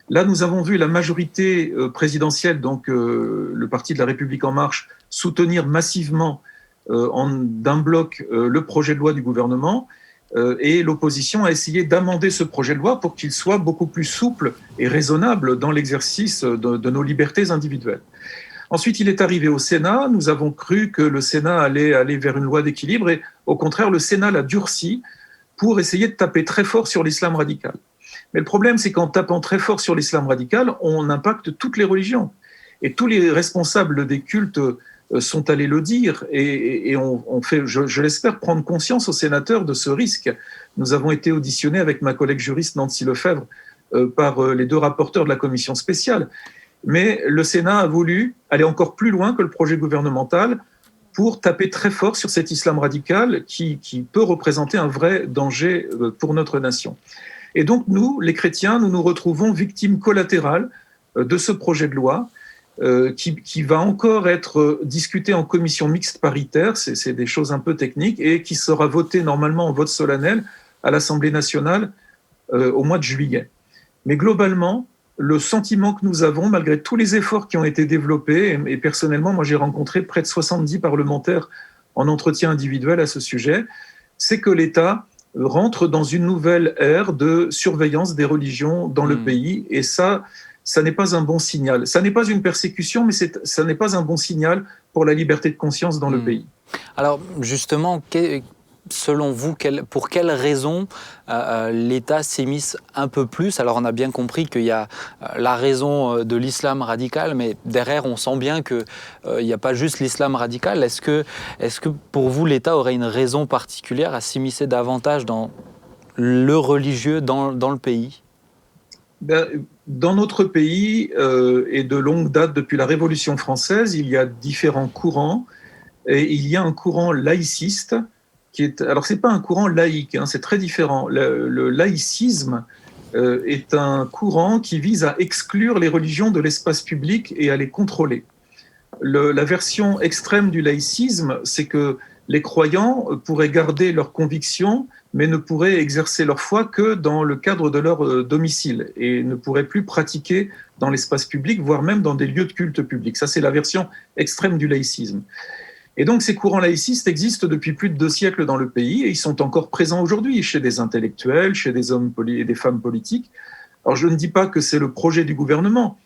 Là, nous avons vu la majorité présidentielle, donc le Parti de la République En Marche, soutenir massivement d'un bloc le projet de loi du gouvernement, et l'opposition a essayé d'amender ce projet de loi pour qu'il soit beaucoup plus souple et raisonnable dans l'exercice de nos libertés individuelles. Ensuite, il est arrivé au Sénat. Nous avons cru que le Sénat allait aller vers une loi d'équilibre et au contraire, le Sénat l'a durci pour essayer de taper très fort sur l'islam radical. Mais le problème, c'est qu'en tapant très fort sur l'islam radical, on impacte toutes les religions. Et tous les responsables des cultes sont allés le dire. Et on fait, je l'espère, prendre conscience aux sénateurs de ce risque. Nous avons été auditionnés avec ma collègue juriste Nancy Lefebvre par les deux rapporteurs de la commission spéciale. Mais le Sénat a voulu aller encore plus loin que le projet gouvernemental pour taper très fort sur cet islam radical qui peut représenter un vrai danger pour notre nation. Et donc nous, les chrétiens, nous nous retrouvons victimes collatérales de ce projet de loi qui va encore être discuté en commission mixte paritaire, c'est des choses un peu techniques, et qui sera voté normalement en vote solennel à l'Assemblée nationale au mois de juillet. Mais globalement, le sentiment que nous avons, malgré tous les efforts qui ont été développés, et personnellement, moi j'ai rencontré près de 70 parlementaires en entretien individuel à ce sujet, c'est que l'État rentre dans une nouvelle ère de surveillance des religions dans le pays, et ça n'est pas un bon signal. Ça n'est pas une persécution, mais ça n'est pas un bon signal pour la liberté de conscience dans le pays. Alors justement, selon vous, pour quelles raisons l'État s'immisce un peu plus? Alors on a bien compris qu'il y a la raison de l'islam radical, mais derrière on sent bien qu'il n'y a pas juste l'islam radical. Est-ce que pour vous l'État aurait une raison particulière à s'immiscer davantage dans le religieux dans le pays? Dans notre pays, et de longue date depuis la Révolution française, il y a différents courants, et il y a un courant laïciste alors c'est pas un courant laïque, c'est très différent. Le laïcisme est un courant qui vise à exclure les religions de l'espace public et à les contrôler. La version extrême du laïcisme, c'est que les croyants pourraient garder leurs convictions, mais ne pourraient exercer leur foi que dans le cadre de leur domicile et ne pourraient plus pratiquer dans l'espace public, voire même dans des lieux de culte public. Ça, c'est la version extrême du laïcisme. Et donc, ces courants laïcistes existent depuis plus de 2 siècles dans le pays et ils sont encore présents aujourd'hui chez des intellectuels, chez des hommes et des femmes politiques. Alors, je ne dis pas que c'est le projet du gouvernement,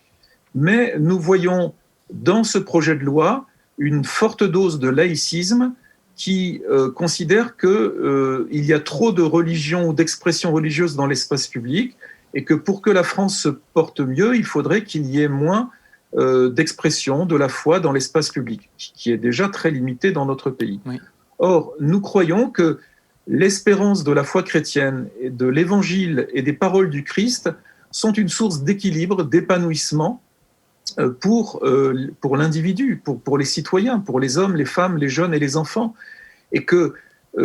mais nous voyons dans ce projet de loi une forte dose de laïcisme qui considère qu'il y a trop de religion ou d'expression religieuse dans l'espace public et que pour que la France se porte mieux, il faudrait qu'il y ait moins d'expression de la foi dans l'espace public, qui est déjà très limité dans notre pays. Oui. Or, nous croyons que l'espérance de la foi chrétienne, et de l'évangile et des paroles du Christ sont une source d'équilibre, d'épanouissement pour l'individu, pour les citoyens, pour les hommes, les femmes, les jeunes et les enfants. Et que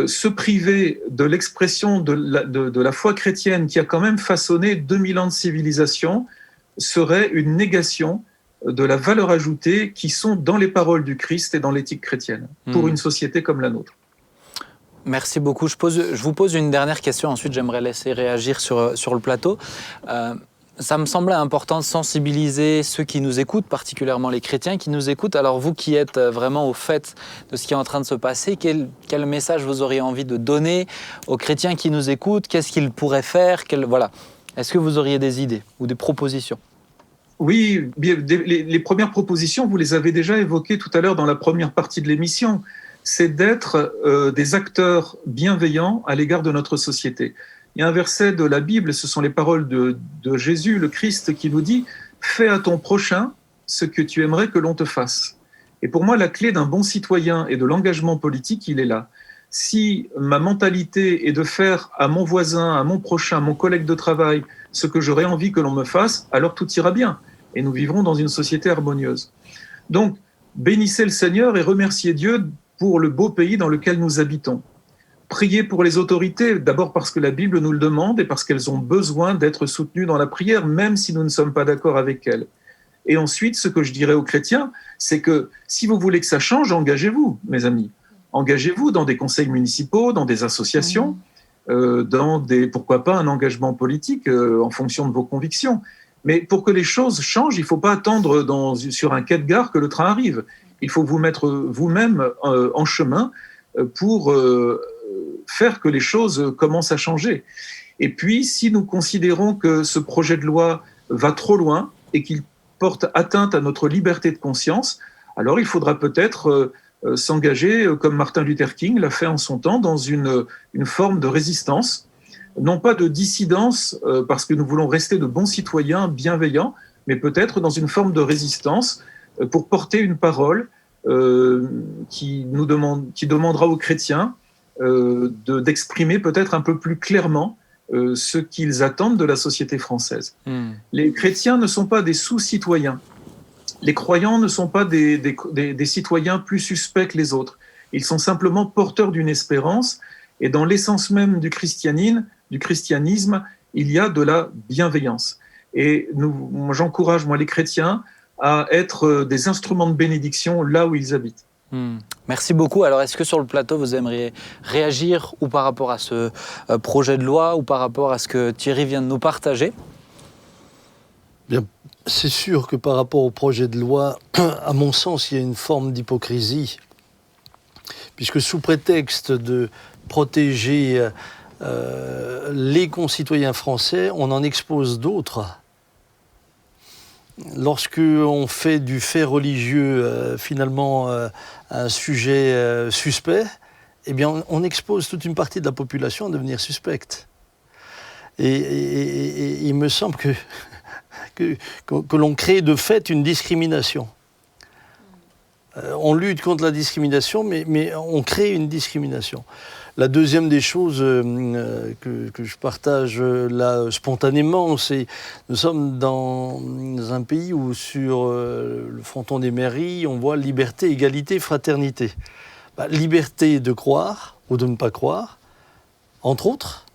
se priver de l'expression de la foi chrétienne qui a quand même façonné 2000 ans de civilisation serait une négation de la valeur ajoutée qui sont dans les paroles du Christ et dans l'éthique chrétienne, pour une société comme la nôtre. Merci beaucoup. Je vous pose une dernière question, ensuite j'aimerais laisser réagir sur le plateau. Ça me semblait important de sensibiliser ceux qui nous écoutent, particulièrement les chrétiens qui nous écoutent. Alors vous qui êtes vraiment au fait de ce qui est en train de se passer, quel message vous auriez envie de donner aux chrétiens qui nous écoutent? Qu'est-ce qu'ils pourraient faire? Voilà. Est-ce que vous auriez des idées ou des propositions? Oui, les premières propositions, vous les avez déjà évoquées tout à l'heure dans la première partie de l'émission. C'est d'être des acteurs bienveillants à l'égard de notre société. Il y a un verset de la Bible, ce sont les paroles de Jésus, le Christ, qui nous dit « Fais à ton prochain ce que tu aimerais que l'on te fasse ». Et pour moi, la clé d'un bon citoyen et de l'engagement politique, il est là. Si ma mentalité est de faire à mon voisin, à mon prochain, à mon collègue de travail, ce que j'aurais envie que l'on me fasse, alors tout ira bien. Et nous vivrons dans une société harmonieuse. Donc, bénissez le Seigneur et remerciez Dieu pour le beau pays dans lequel nous habitons. Priez pour les autorités, d'abord parce que la Bible nous le demande et parce qu'elles ont besoin d'être soutenues dans la prière, même si nous ne sommes pas d'accord avec elles. Et ensuite, ce que je dirais aux chrétiens, c'est que si vous voulez que ça change, engagez-vous, mes amis. Engagez-vous dans des conseils municipaux, dans des associations, pourquoi pas un engagement politique en fonction de vos convictions. Mais pour que les choses changent, il ne faut pas attendre sur un quai de gare que le train arrive. Il faut vous mettre vous-même en chemin pour faire que les choses commencent à changer. Et puis, si nous considérons que ce projet de loi va trop loin et qu'il porte atteinte à notre liberté de conscience, alors il faudra peut-être s'engager, comme Martin Luther King l'a fait en son temps, dans une forme de résistance, non pas de dissidence, parce que nous voulons rester de bons citoyens bienveillants, mais peut-être dans une forme de résistance pour porter une parole qui demandera aux chrétiens d'exprimer peut-être un peu plus clairement ce qu'ils attendent de la société française. Les chrétiens ne sont pas des sous-citoyens. Les croyants ne sont pas des citoyens plus suspects que les autres. Ils sont simplement porteurs d'une espérance, et dans l'essence même du christianisme, il y a de la bienveillance. Et j'encourage, les chrétiens, à être des instruments de bénédiction là où ils habitent. Merci beaucoup. Alors, est-ce que sur le plateau, vous aimeriez réagir ou par rapport à ce projet de loi ou par rapport à ce que Thierry vient de nous partager ? Bien, c'est sûr que par rapport au projet de loi, à mon sens, il y a une forme d'hypocrisie, puisque sous prétexte de protéger les concitoyens français, on en expose d'autres. Lorsqu'on fait du fait religieux finalement un sujet suspect, eh bien on expose toute une partie de la population à devenir suspecte. Et il me semble que l'on crée de fait une discrimination. On lutte contre la discrimination, mais on crée une discrimination. La deuxième des choses que je partage là spontanément, c'est nous sommes dans un pays où sur le fronton des mairies, on voit liberté, égalité, fraternité. Liberté de croire ou de ne pas croire, entre autres.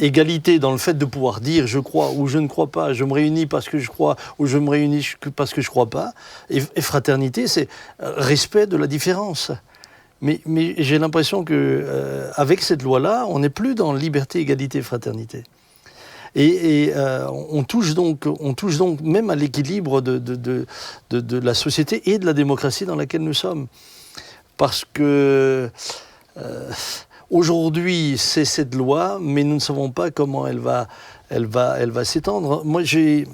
Égalité dans le fait de pouvoir dire je crois ou je ne crois pas, je me réunis parce que je crois ou je me réunis parce que je ne crois pas. Et fraternité, c'est respect de la différence. Mais j'ai l'impression qu'avec cette loi-là, on n'est plus dans liberté, égalité, fraternité. Et on touche donc même à l'équilibre de la société et de la démocratie dans laquelle nous sommes. Parce que aujourd'hui, c'est cette loi, mais nous ne savons pas comment elle va s'étendre. Moi, j'ai...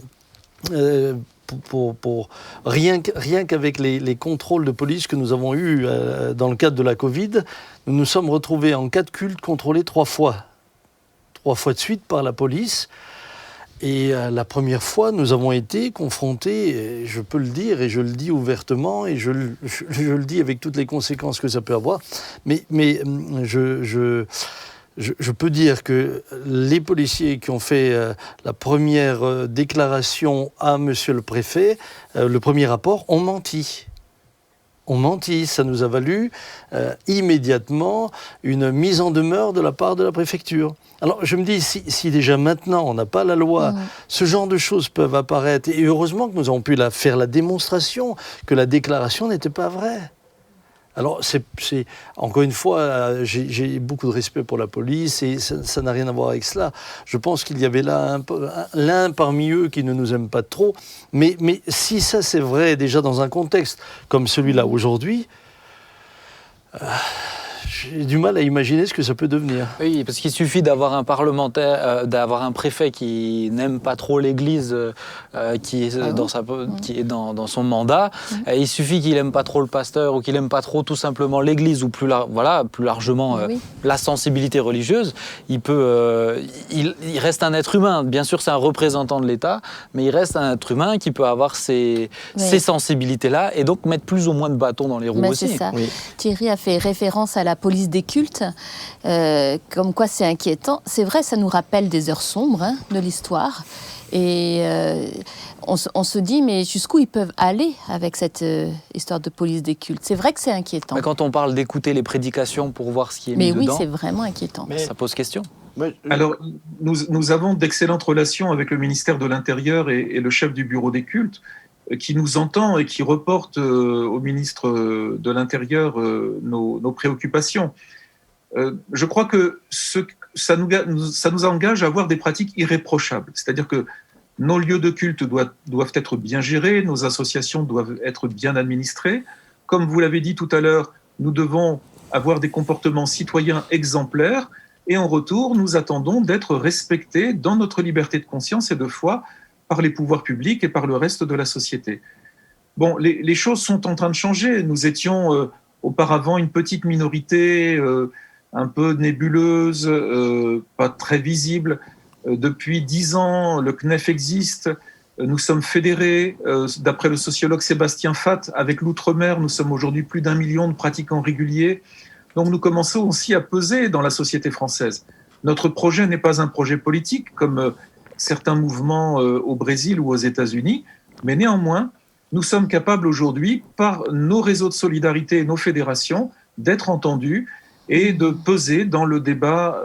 rien qu'avec les contrôles de police que nous avons eus dans le cadre de la Covid, nous nous sommes retrouvés en cas de culte contrôlés 3 fois de suite par la police. Et la première fois, nous avons été confrontés, je peux le dire, et je le dis ouvertement, et je le dis avec toutes les conséquences que ça peut avoir, mais je peux dire que les policiers qui ont fait la première déclaration à monsieur le préfet, le premier rapport, ont menti. Ça nous a valu immédiatement une mise en demeure de la part de la préfecture. Alors je me dis, si déjà maintenant on n'a pas la loi, ce genre de choses peuvent apparaître, et heureusement que nous avons pu faire la démonstration que la déclaration n'était pas vraie. Alors, encore une fois, j'ai beaucoup de respect pour la police et ça n'a rien à voir avec cela. Je pense qu'il y avait là l'un parmi eux qui ne nous aime pas trop. Mais si ça c'est vrai déjà dans un contexte comme celui-là aujourd'hui, j'ai du mal à imaginer ce que ça peut devenir. Oui, parce qu'il suffit d'avoir un parlementaire, d'avoir un préfet qui n'aime pas trop l'Église, qui est dans son mandat. Il suffit qu'il n'aime pas trop le pasteur ou qu'il n'aime pas trop tout simplement l'Église ou plus largement la sensibilité religieuse. Il reste un être humain. Bien sûr, c'est un représentant de l'État, mais il reste un être humain qui peut avoir ces sensibilités-là et donc mettre plus ou moins de bâtons dans les roues aussi. C'est ça. Oui. Thierry a fait référence à la police des cultes, comme quoi c'est inquiétant. C'est vrai, ça nous rappelle des heures sombres de l'histoire. Et on se dit, mais jusqu'où ils peuvent aller avec cette histoire de police des cultes? C'est vrai que c'est inquiétant. Mais quand on parle d'écouter les prédications pour voir ce qui est mis dedans... Mais oui, c'est vraiment inquiétant. Ça pose question. Alors, nous avons d'excellentes relations avec le ministère de l'Intérieur et le chef du bureau des cultes, qui nous entend et qui reporte au ministre de l'Intérieur nos préoccupations. Je crois que ça nous engage à avoir des pratiques irréprochables. C'est-à-dire que nos lieux de culte doivent être bien gérés, nos associations doivent être bien administrées. Comme vous l'avez dit tout à l'heure, nous devons avoir des comportements citoyens exemplaires et en retour, nous attendons d'être respectés dans notre liberté de conscience et de foi par les pouvoirs publics et par le reste de la société. Bon, les choses sont en train de changer. Nous étions auparavant une petite minorité, un peu nébuleuse, pas très visible. Depuis 10 ans, le CNEF existe. Nous sommes fédérés. D'après le sociologue Sébastien Fath, avec l'outre-mer, nous sommes aujourd'hui plus d'1 million de pratiquants réguliers. Donc nous commençons aussi à peser dans la société française. Notre projet n'est pas un projet politique, comme certains mouvements au Brésil ou aux États-Unis, mais néanmoins, nous sommes capables aujourd'hui, par nos réseaux de solidarité et nos fédérations, d'être entendus et de peser dans le débat,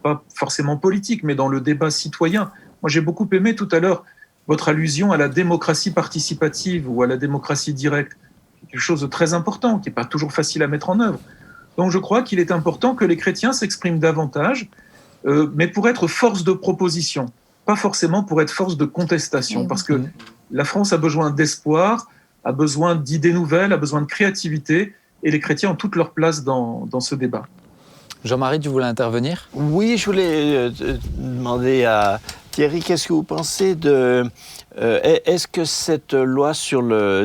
pas forcément politique, mais dans le débat citoyen. Moi, j'ai beaucoup aimé tout à l'heure votre allusion à la démocratie participative ou à la démocratie directe, quelque chose de très important, qui n'est pas toujours facile à mettre en œuvre. Donc je crois qu'il est important que les chrétiens s'expriment davantage, mais pour être force de proposition, pas forcément pour être force de contestation, parce que la France a besoin d'espoir, a besoin d'idées nouvelles, a besoin de créativité, et les chrétiens ont toute leur place dans ce débat. Jean-Marie, tu voulais intervenir ? Oui, je voulais demander à Thierry, qu'est-ce que vous pensez de... est-ce que cette loi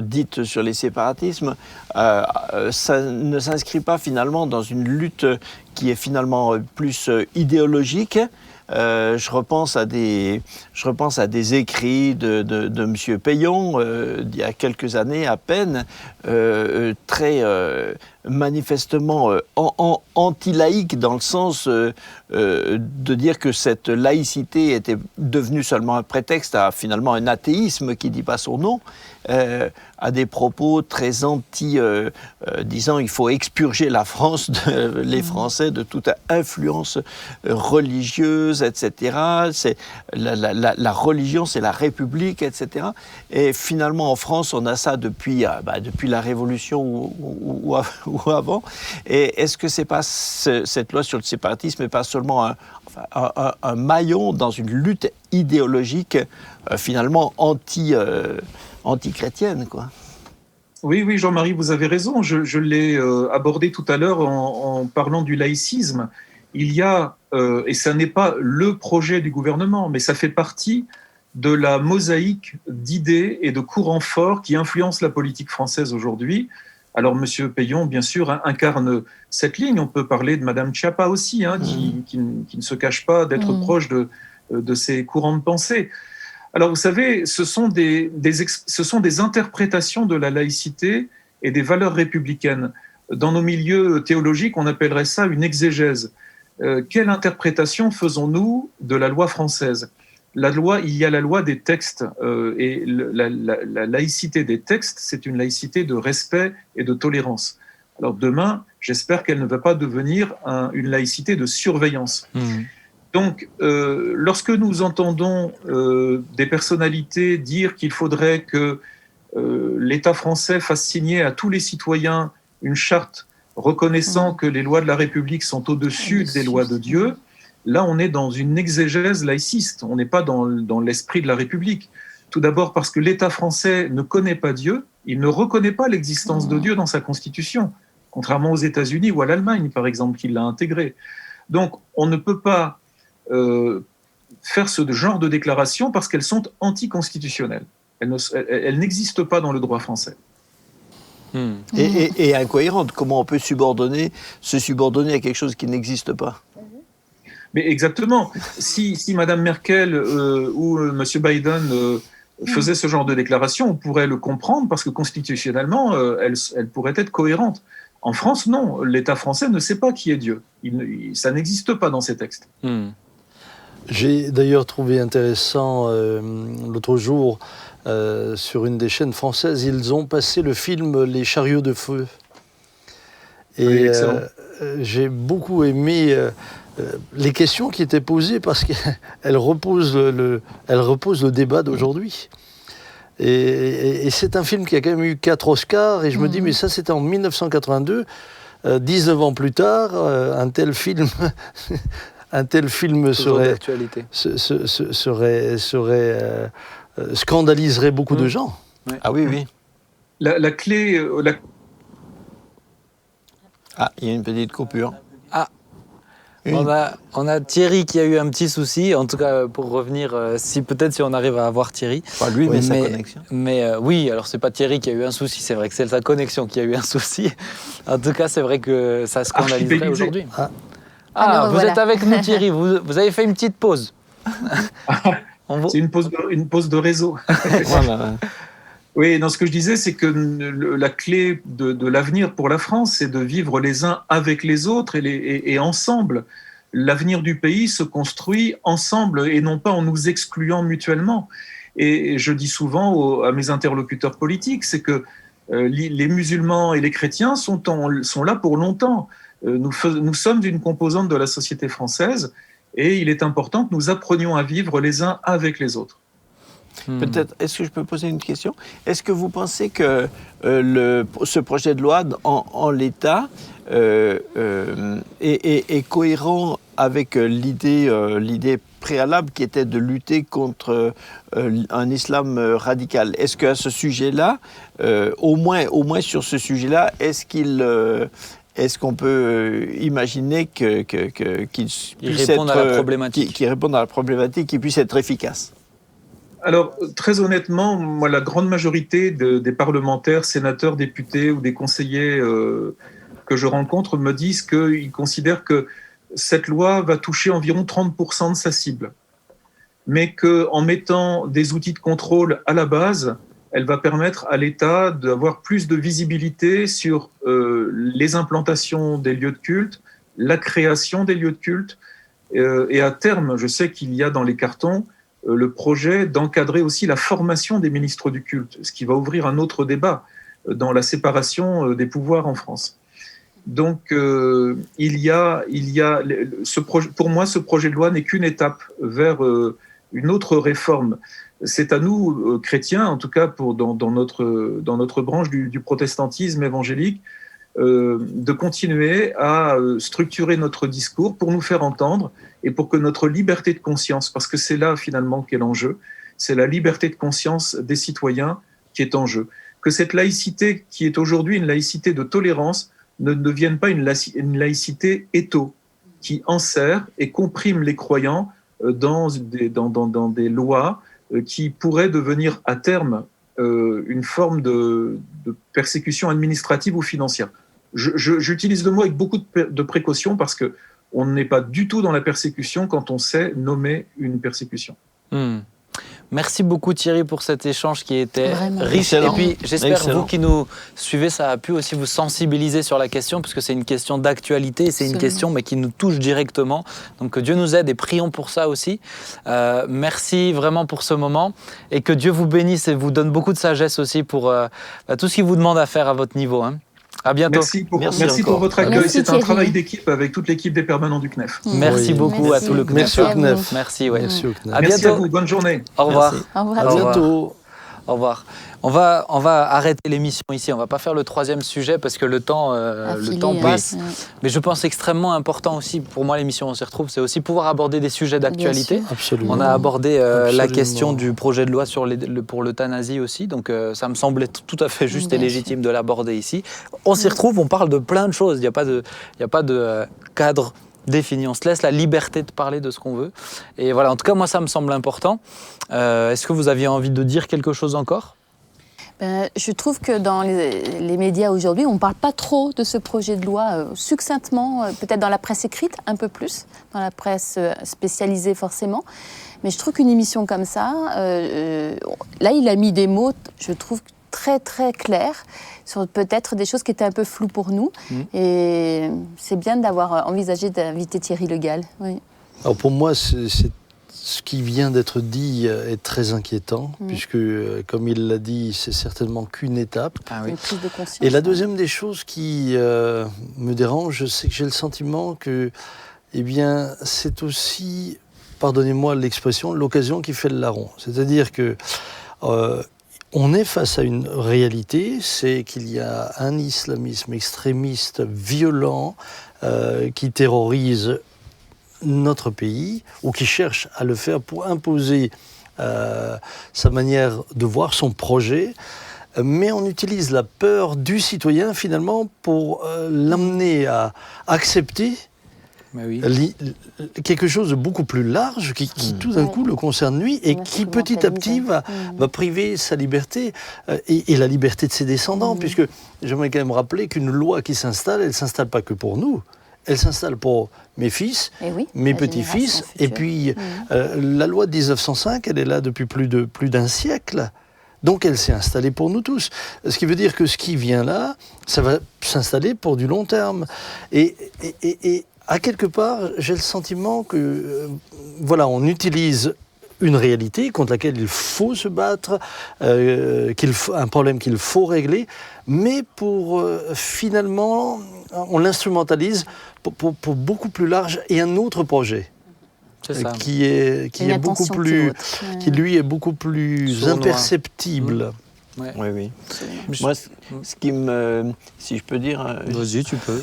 dite sur les séparatismes, ça ne s'inscrit pas finalement dans une lutte qui est finalement plus idéologique ? Je repense à des écrits de M. Payon d'il y a quelques années à peine, très manifestement anti-laïque, dans le sens de dire que cette laïcité était devenue seulement un prétexte à finalement un athéisme qui ne dit pas son nom, à des propos très disant il faut expurger la France, les Français, de toute influence religieuse, etc. C'est la religion, c'est la République, etc. Et finalement, en France, on a ça depuis la Révolution ou avant. Et est-ce que c'est pas cette loi sur le séparatisme n'est pas seulement un maillon dans une lutte idéologique finalement anti-chrétienne, quoi? Oui, Jean-Marie, vous avez raison. Je l'ai abordé tout à l'heure en parlant du laïcisme. Il y a, et ça n'est pas le projet du gouvernement, mais ça fait partie de la mosaïque d'idées et de courants forts qui influencent la politique française aujourd'hui. Alors, M. Payon, bien sûr, incarne cette ligne. On peut parler de Mme Schiappa aussi, qui ne se cache pas d'être proche de ces courants de pensée. Alors, vous savez, ce sont des interprétations de la laïcité et des valeurs républicaines. Dans nos milieux théologiques, on appellerait ça une exégèse. Quelle interprétation faisons-nous de la loi française ? Il y a la loi des textes, et la laïcité des textes, c'est une laïcité de respect et de tolérance. Alors demain, j'espère qu'elle ne va pas devenir une laïcité de surveillance. Donc, lorsque nous entendons des personnalités dire qu'il faudrait que l'État français fasse signer à tous les citoyens une charte reconnaissant que les lois de la République sont au-dessus des lois de Dieu, là, on est dans une exégèse laïciste, on n'est pas dans l'esprit de la République. Tout d'abord parce que l'État français ne connaît pas Dieu, il ne reconnaît pas l'existence de Dieu dans sa Constitution, contrairement aux États-Unis ou à l'Allemagne, par exemple, qui l'a intégré. Donc, on ne peut pas faire ce genre de déclarations parce qu'elles sont anticonstitutionnelles. Elles n'existent pas dans le droit français. Et incohérente. Comment on peut se subordonner à quelque chose qui n'existe pas? Mais exactement. Si Mme Merkel ou M. Biden faisaient ce genre de déclaration, on pourrait le comprendre parce que constitutionnellement, elles pourraient être cohérentes. En France, non. L'État français ne sait pas qui est Dieu. Ça n'existe pas dans ces textes. J'ai d'ailleurs trouvé intéressant l'autre jour, sur une des chaînes françaises, ils ont passé le film Les chariots de feu. Et j'ai beaucoup aimé les questions qui étaient posées parce qu'elles reposent le débat d'aujourd'hui. Et c'est un film qui a quand même eu 4 Oscars, et je me dis, mais ça c'était en 1982, 19 ans plus tard, un tel film scandaliserait beaucoup de gens. Ouais. Ah oui. La clé... Ah, il y a une petite coupure. Ah, on a Thierry qui a eu un petit souci. En tout cas, pour revenir, si on arrive à avoir Thierry. Pas lui, mais sa connexion. Mais oui, alors c'est pas Thierry qui a eu un souci, c'est vrai que c'est sa connexion qui a eu un souci. En tout cas, c'est vrai que ça scandaliserait aujourd'hui. Alors, vous êtes avec nous, Thierry. Vous avez fait une petite pause. C'est une pause de réseau. Voilà. Oui, ce que je disais, c'est que la clé de l'avenir pour la France, c'est de vivre les uns avec les autres et ensemble. L'avenir du pays se construit ensemble et non pas en nous excluant mutuellement. Et je dis souvent à mes interlocuteurs politiques, c'est que les musulmans et les chrétiens sont là pour longtemps. Nous sommes une composante de la société française et il est important que nous apprenions à vivre les uns avec les autres. Peut-être, est-ce que je peux poser une question? Est-ce que vous pensez que ce projet de loi, en l'état, est cohérent avec l'idée préalable qui était de lutter contre un islam radical? Est-ce qu'à ce sujet-là, au moins sur ce sujet-là, est-ce qu'on peut imaginer qu'il puisse répondre à la problématique. Qu'il réponde à la problématique, qu'il puisse être efficace? Alors, très honnêtement, moi, la grande majorité des parlementaires, sénateurs, députés ou des conseillers que je rencontre me disent qu'ils considèrent que cette loi va toucher environ 30% de sa cible, mais qu'en mettant des outils de contrôle à la base, elle va permettre à l'État d'avoir plus de visibilité sur les implantations des lieux de culte, la création des lieux de culte, et à terme, je sais qu'il y a dans les cartons le projet d'encadrer aussi la formation des ministres du culte, ce qui va ouvrir un autre débat dans la séparation des pouvoirs en France. Donc, il y a pour moi, ce projet de loi n'est qu'une étape vers une autre réforme. C'est à nous, chrétiens, en tout cas dans notre branche du protestantisme évangélique, de continuer à structurer notre discours pour nous faire entendre et pour que notre liberté de conscience, parce que c'est là finalement qu'est l'enjeu, c'est la liberté de conscience des citoyens qui est en jeu. Que cette laïcité qui est aujourd'hui une laïcité de tolérance ne devienne pas une laïcité étau, qui enserre et comprime les croyants dans des lois qui pourraient devenir à terme une forme de persécution administrative ou financière. J'utilise le mot avec beaucoup de précaution parce qu'on n'est pas du tout dans la persécution quand on sait nommer une persécution. Merci beaucoup Thierry pour cet échange qui était vraiment riche. Excellent. Et puis j'espère Excellent. vous qui nous suivez, ça a pu aussi vous sensibiliser sur la question, parce que c'est une question d'actualité, c'est une Absolument. question mais qui nous touche directement. Donc que Dieu nous aide et prions pour ça aussi. Merci vraiment pour ce moment et que Dieu vous bénisse et vous donne beaucoup de sagesse aussi pour tout ce qu'il vous demande à faire à votre niveau. Hein. À bientôt. Merci pour votre accueil. Merci, C'est un Thierry. travail d'équipe avec toute l'équipe des permanents du CNEF. Merci Oui. beaucoup à tout le CNEF. Merci au CNEF. Merci, ouais. Merci au CNEF. À Merci bientôt. à vous. Bonne journée. Au revoir. Merci. Au revoir. À Au revoir. bientôt. Au revoir. On va arrêter l'émission ici. On va pas faire le troisième sujet parce que le temps passe. Ouais. Mais je pense extrêmement important aussi, pour moi, l'émission On s'y retrouve, c'est aussi pouvoir aborder des sujets d'actualité. Bien sûr. Absolument. On a abordé la Absolument. question du projet de loi pour l'euthanasie aussi. Donc ça me semblait tout à fait juste et Bien légitime de l'aborder ici. On s'y retrouve, on parle de plein de choses. Il n'y a pas de cadre défini. On se laisse la liberté de parler de ce qu'on veut. Et voilà, en tout cas, moi, ça me semble important. Est-ce que vous aviez envie de dire quelque chose encore ? Je trouve que dans les médias aujourd'hui, on ne parle pas trop de ce projet de loi succinctement, peut-être dans la presse écrite, un peu plus, dans la presse spécialisée forcément. Mais je trouve qu'une émission comme ça, là, il a mis des mots, je trouve, très, très clairs sur peut-être des choses qui étaient un peu floues pour nous. Et c'est bien d'avoir envisagé d'inviter Thierry Le Gall. Oui. Alors pour moi, ce qui vient d'être dit est très inquiétant, puisque, comme il l'a dit, c'est certainement qu'une étape. Ah oui. Une prise de conscience. Et la deuxième des choses qui me dérange, c'est que j'ai le sentiment que, eh bien, c'est aussi, pardonnez-moi l'expression, l'occasion qui fait le larron. C'est-à-dire que on est face à une réalité, c'est qu'il y a un islamisme extrémiste violent qui terrorise notre pays, ou qui cherche à le faire pour imposer sa manière de voir, son projet, mais on utilise la peur du citoyen finalement pour l'amener à accepter Oui. quelque chose de beaucoup plus large qui tout d'un coup le concerne lui et qui petit à petit va priver sa liberté et la liberté de ses descendants, puisque j'aimerais quand même rappeler qu'une loi qui s'installe, elle ne s'installe pas que pour nous. Elle s'installe pour mes fils, mes petits-fils, et puis la loi de 1905, elle est là depuis plus d'un siècle. Donc elle s'est installée pour nous tous. Ce qui veut dire que ce qui vient là, ça va s'installer pour du long terme. Et à quelque part, j'ai le sentiment que, voilà, on utilise une réalité contre laquelle il faut se battre, un problème qu'il faut régler, mais pour finalement, on l'instrumentalise pour beaucoup plus large et un autre projet. C'est ça. qui est beaucoup attention plus, plus haute. qui lui est beaucoup plus Sournois. imperceptible. Ouais. Oui, oui. Je- Moi, ce qui me... Si je peux dire... Vas-y, tu peux.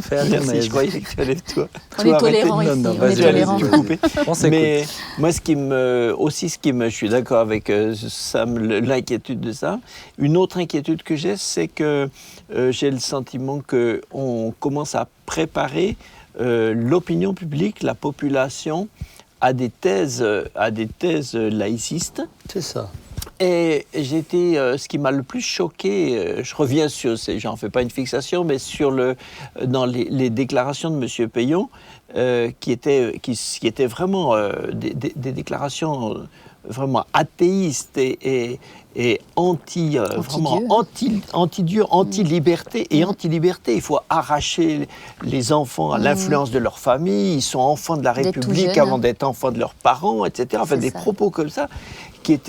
Fais à ton Merci, je aise. croyais que tu allais toi. On est tolérants non, ici, non, on est vas-y, tolérants. allez-y. couper. On s'écoute. Mais moi, je suis d'accord avec Sam, l'inquiétude de ça. Une autre inquiétude que j'ai, c'est que j'ai le sentiment qu'on commence à préparer l'opinion publique, la population, à des thèses laïcistes. C'est ça. Et ce qui m'a le plus choqué, je reviens sur, j'en fais pas une fixation, mais dans les déclarations de M. Peillon, qui étaient vraiment des déclarations vraiment athéistes et vraiment anti-Dieu, anti-liberté et anti-liberté. Il faut arracher les enfants à l'influence de leur famille, ils sont enfants de la D'être tout République jeune. avant d'être enfants de leurs parents, etc. Enfin, C'est des ça. propos comme ça qui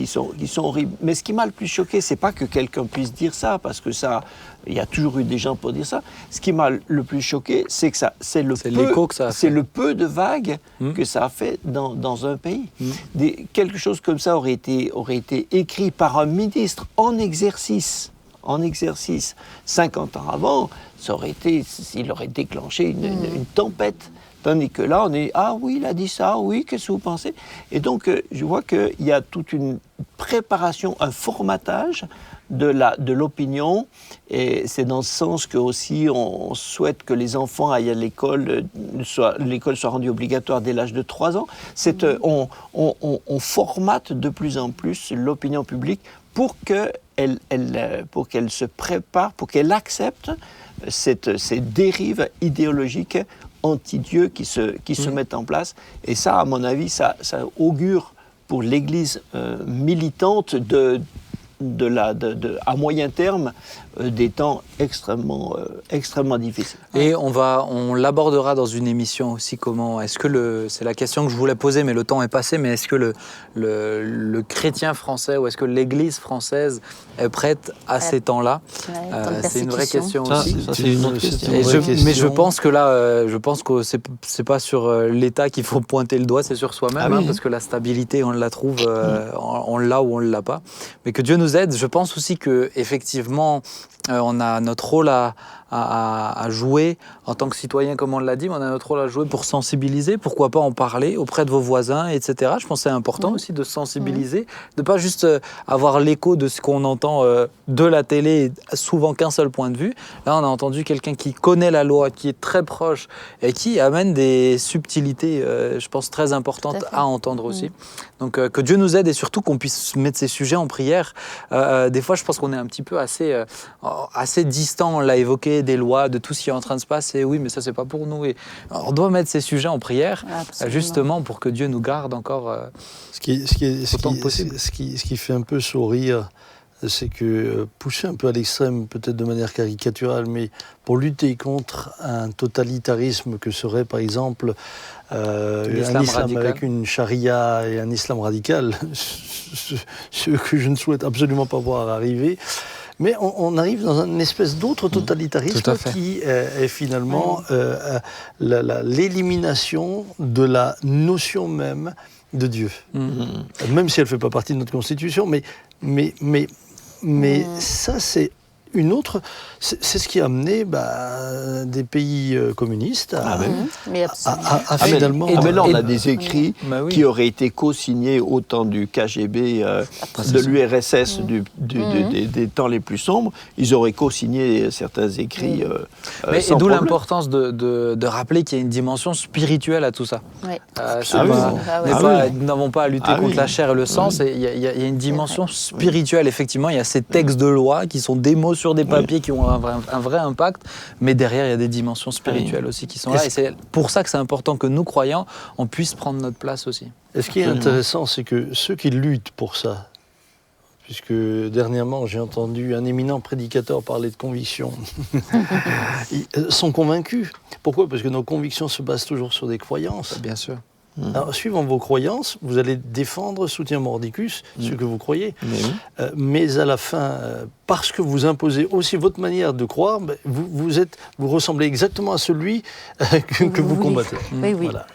sont horribles. Mais ce qui m'a le plus choqué, c'est pas que quelqu'un puisse dire ça, parce que ça, il y a toujours eu des gens pour dire ça. Ce qui m'a le plus choqué, c'est que c'est l'écho que ça a fait. C'est le peu de vagues que ça a fait dans un pays. Quelque chose comme ça aurait été écrit par un ministre en exercice 50 ans avant, s'il aurait déclenché une tempête. Tandis que là, on est « Ah oui, il a dit ça, oui, qu'est-ce que vous pensez ?» Et donc, je vois qu'il y a toute une préparation, un formatage de l'opinion. Et c'est dans ce sens que aussi on souhaite que les enfants aillent à l'école, l'école soit rendue obligatoire dès l'âge de 3 ans. On formate de plus en plus l'opinion publique pour qu'elle se prépare, pour qu'elle accepte ces dérives idéologiques anti-Dieu qui se mettent en place. Et ça, à mon avis, ça augure pour l'Église militante à moyen terme des temps extrêmement difficiles. Et on l'abordera dans une émission aussi. Comment est-ce que c'est la question que je voulais poser, mais le temps est passé. Mais est-ce que le chrétien français ou est-ce que l'Église française est prête à ces temps-là? C'est une vraie question aussi. Ça, c'est une autre question. Mais je pense que là, c'est pas sur l'État qu'il faut pointer le doigt, c'est sur soi-même, parce que la stabilité, on la trouve, on l'a ou on ne l'a pas. Mais que Dieu nous aide. Je pense aussi que effectivement, on a notre rôle à jouer en tant que citoyen, comme on l'a dit, mais on a notre rôle à jouer pour sensibiliser. Pourquoi pas en parler auprès de vos voisins, etc. Je pense que c'est important aussi de sensibiliser, de pas juste avoir l'écho de ce qu'on entend de la télé, souvent qu'un seul point de vue. Là, on a entendu quelqu'un qui connaît la loi, qui est très proche et qui amène des subtilités, je pense, très importantes à entendre aussi. Donc, que Dieu nous aide et surtout qu'on puisse mettre ces sujets en prière. Des fois, je pense qu'on est un petit peu assez distant, on l'a évoqué, des lois, de tout ce qui est en train de se passer. Oui, mais ça, c'est pas pour nous. Et on doit mettre ces sujets en prière, justement, pour que Dieu nous garde encore autant que possible. Ce qui fait un peu sourire, c'est que, poussé un peu à l'extrême, peut-être de manière caricaturale, mais pour lutter contre un totalitarisme que serait, par exemple, un islam radical, avec une charia et un islam radical, ce que je ne souhaite absolument pas voir arriver. Mais on arrive dans une espèce d'autre totalitarisme qui est finalement l'élimination de la notion même de Dieu. Même si elle ne fait pas partie de notre Constitution, mais ça, c'est une autre... C'est ce qui a amené des pays communistes à finalement... Mais là, on a des écrits qui auraient été co-signés au temps du KGB, de l'URSS des temps les plus sombres. Ils auraient co-signé certains écrits sans d'où problème. l'importance de rappeler qu'il y a une dimension spirituelle à tout ça. Nous n'avons pas à lutter contre la chair et le sang. Il y a une dimension spirituelle, effectivement. Il y a ces textes de loi qui sont des mots sur des papiers qui ont un vrai impact, mais derrière, il y a des dimensions spirituelles aussi qui sont là. Et c'est pour ça que c'est important que nous, croyants, on puisse prendre notre place aussi. Et ce qui est intéressant, c'est que ceux qui luttent pour ça, puisque dernièrement, j'ai entendu un éminent prédicateur parler de conviction, ils sont convaincus. Pourquoi ? Parce que nos convictions se basent toujours sur des croyances. Bien sûr. Alors, suivant vos croyances, vous allez défendre, soutien mordicus, ce que vous croyez. Mais à la fin, parce que vous imposez aussi votre manière de croire, vous ressemblez exactement à celui que vous combattez. Oui. Voilà.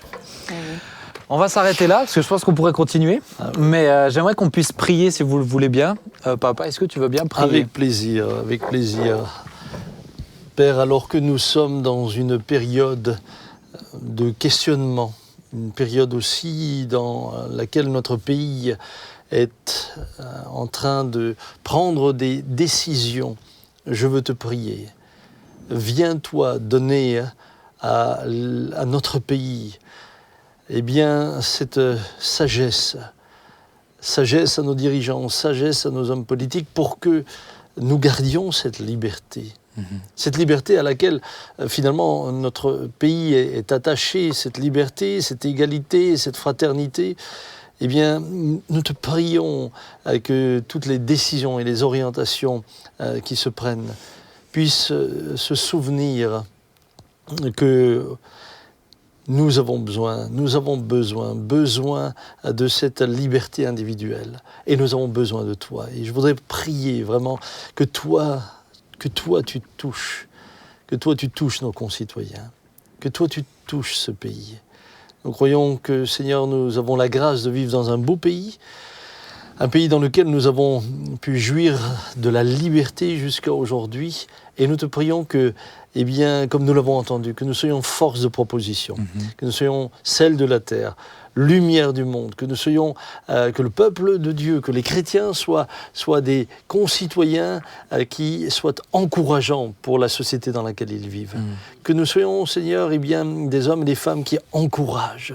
On va s'arrêter là, parce que je pense qu'on pourrait continuer. Mais j'aimerais qu'on puisse prier, si vous le voulez bien. Papa, est-ce que tu veux bien prier? Avec plaisir, avec plaisir. Père, alors que nous sommes dans une période de questionnement, une période aussi dans laquelle notre pays est en train de prendre des décisions, je veux te prier. Viens, toi, donner à notre pays cette sagesse à nos dirigeants, sagesse à nos hommes politiques pour que nous gardions cette liberté. Cette liberté à laquelle finalement notre pays est attaché, cette liberté, cette égalité, cette fraternité. Nous te prions que toutes les décisions et les orientations qui se prennent puissent se souvenir que nous avons besoin de cette liberté individuelle. Et nous avons besoin de toi. Et je voudrais prier vraiment que toi tu touches nos concitoyens, que toi tu touches ce pays. Nous croyons que, Seigneur, nous avons la grâce de vivre dans un beau pays, un pays dans lequel nous avons pu jouir de la liberté jusqu'à aujourd'hui. Et nous te prions que, comme nous l'avons entendu, que nous soyons force de proposition, que nous soyons sel de la terre, lumière du monde, que nous soyons, que le peuple de Dieu, que les chrétiens soient des concitoyens qui soient encourageants pour la société dans laquelle ils vivent. Que nous soyons, Seigneur, des hommes et des femmes qui encouragent,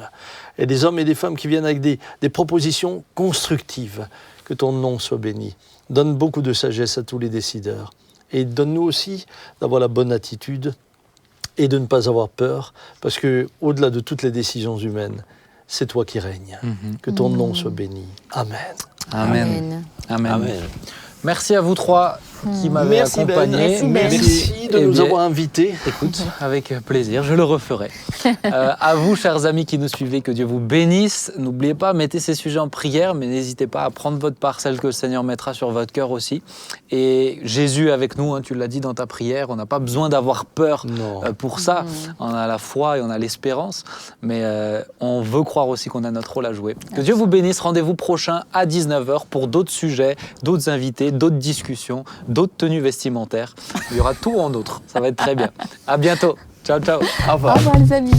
et des hommes et des femmes qui viennent avec des propositions constructives. Que ton nom soit béni. Donne beaucoup de sagesse à tous les décideurs. Et donne-nous aussi d'avoir la bonne attitude et de ne pas avoir peur, parce que au-delà de toutes les décisions humaines, c'est toi qui règnes. Que ton nom soit béni. Amen. Amen. Amen. Amen. Merci à vous trois qui m'avez accompagné. Merci de nous avoir invités. Écoute, avec plaisir, je le referai. À vous, chers amis qui nous suivez, que Dieu vous bénisse. N'oubliez pas, mettez ces sujets en prière, mais n'hésitez pas à prendre votre part, celle que le Seigneur mettra sur votre cœur aussi. Et Jésus avec nous, tu l'as dit dans ta prière, on n'a pas besoin d'avoir peur pour ça. On a la foi et on a l'espérance, mais on veut croire aussi qu'on a notre rôle à jouer. Que Dieu vous bénisse. Rendez-vous prochain à 19h pour d'autres sujets, d'autres invités, d'autres discussions, d'autres tenues vestimentaires. Il y aura tout en outre. Ça va être très bien. À bientôt. Ciao, ciao. Au revoir les amis.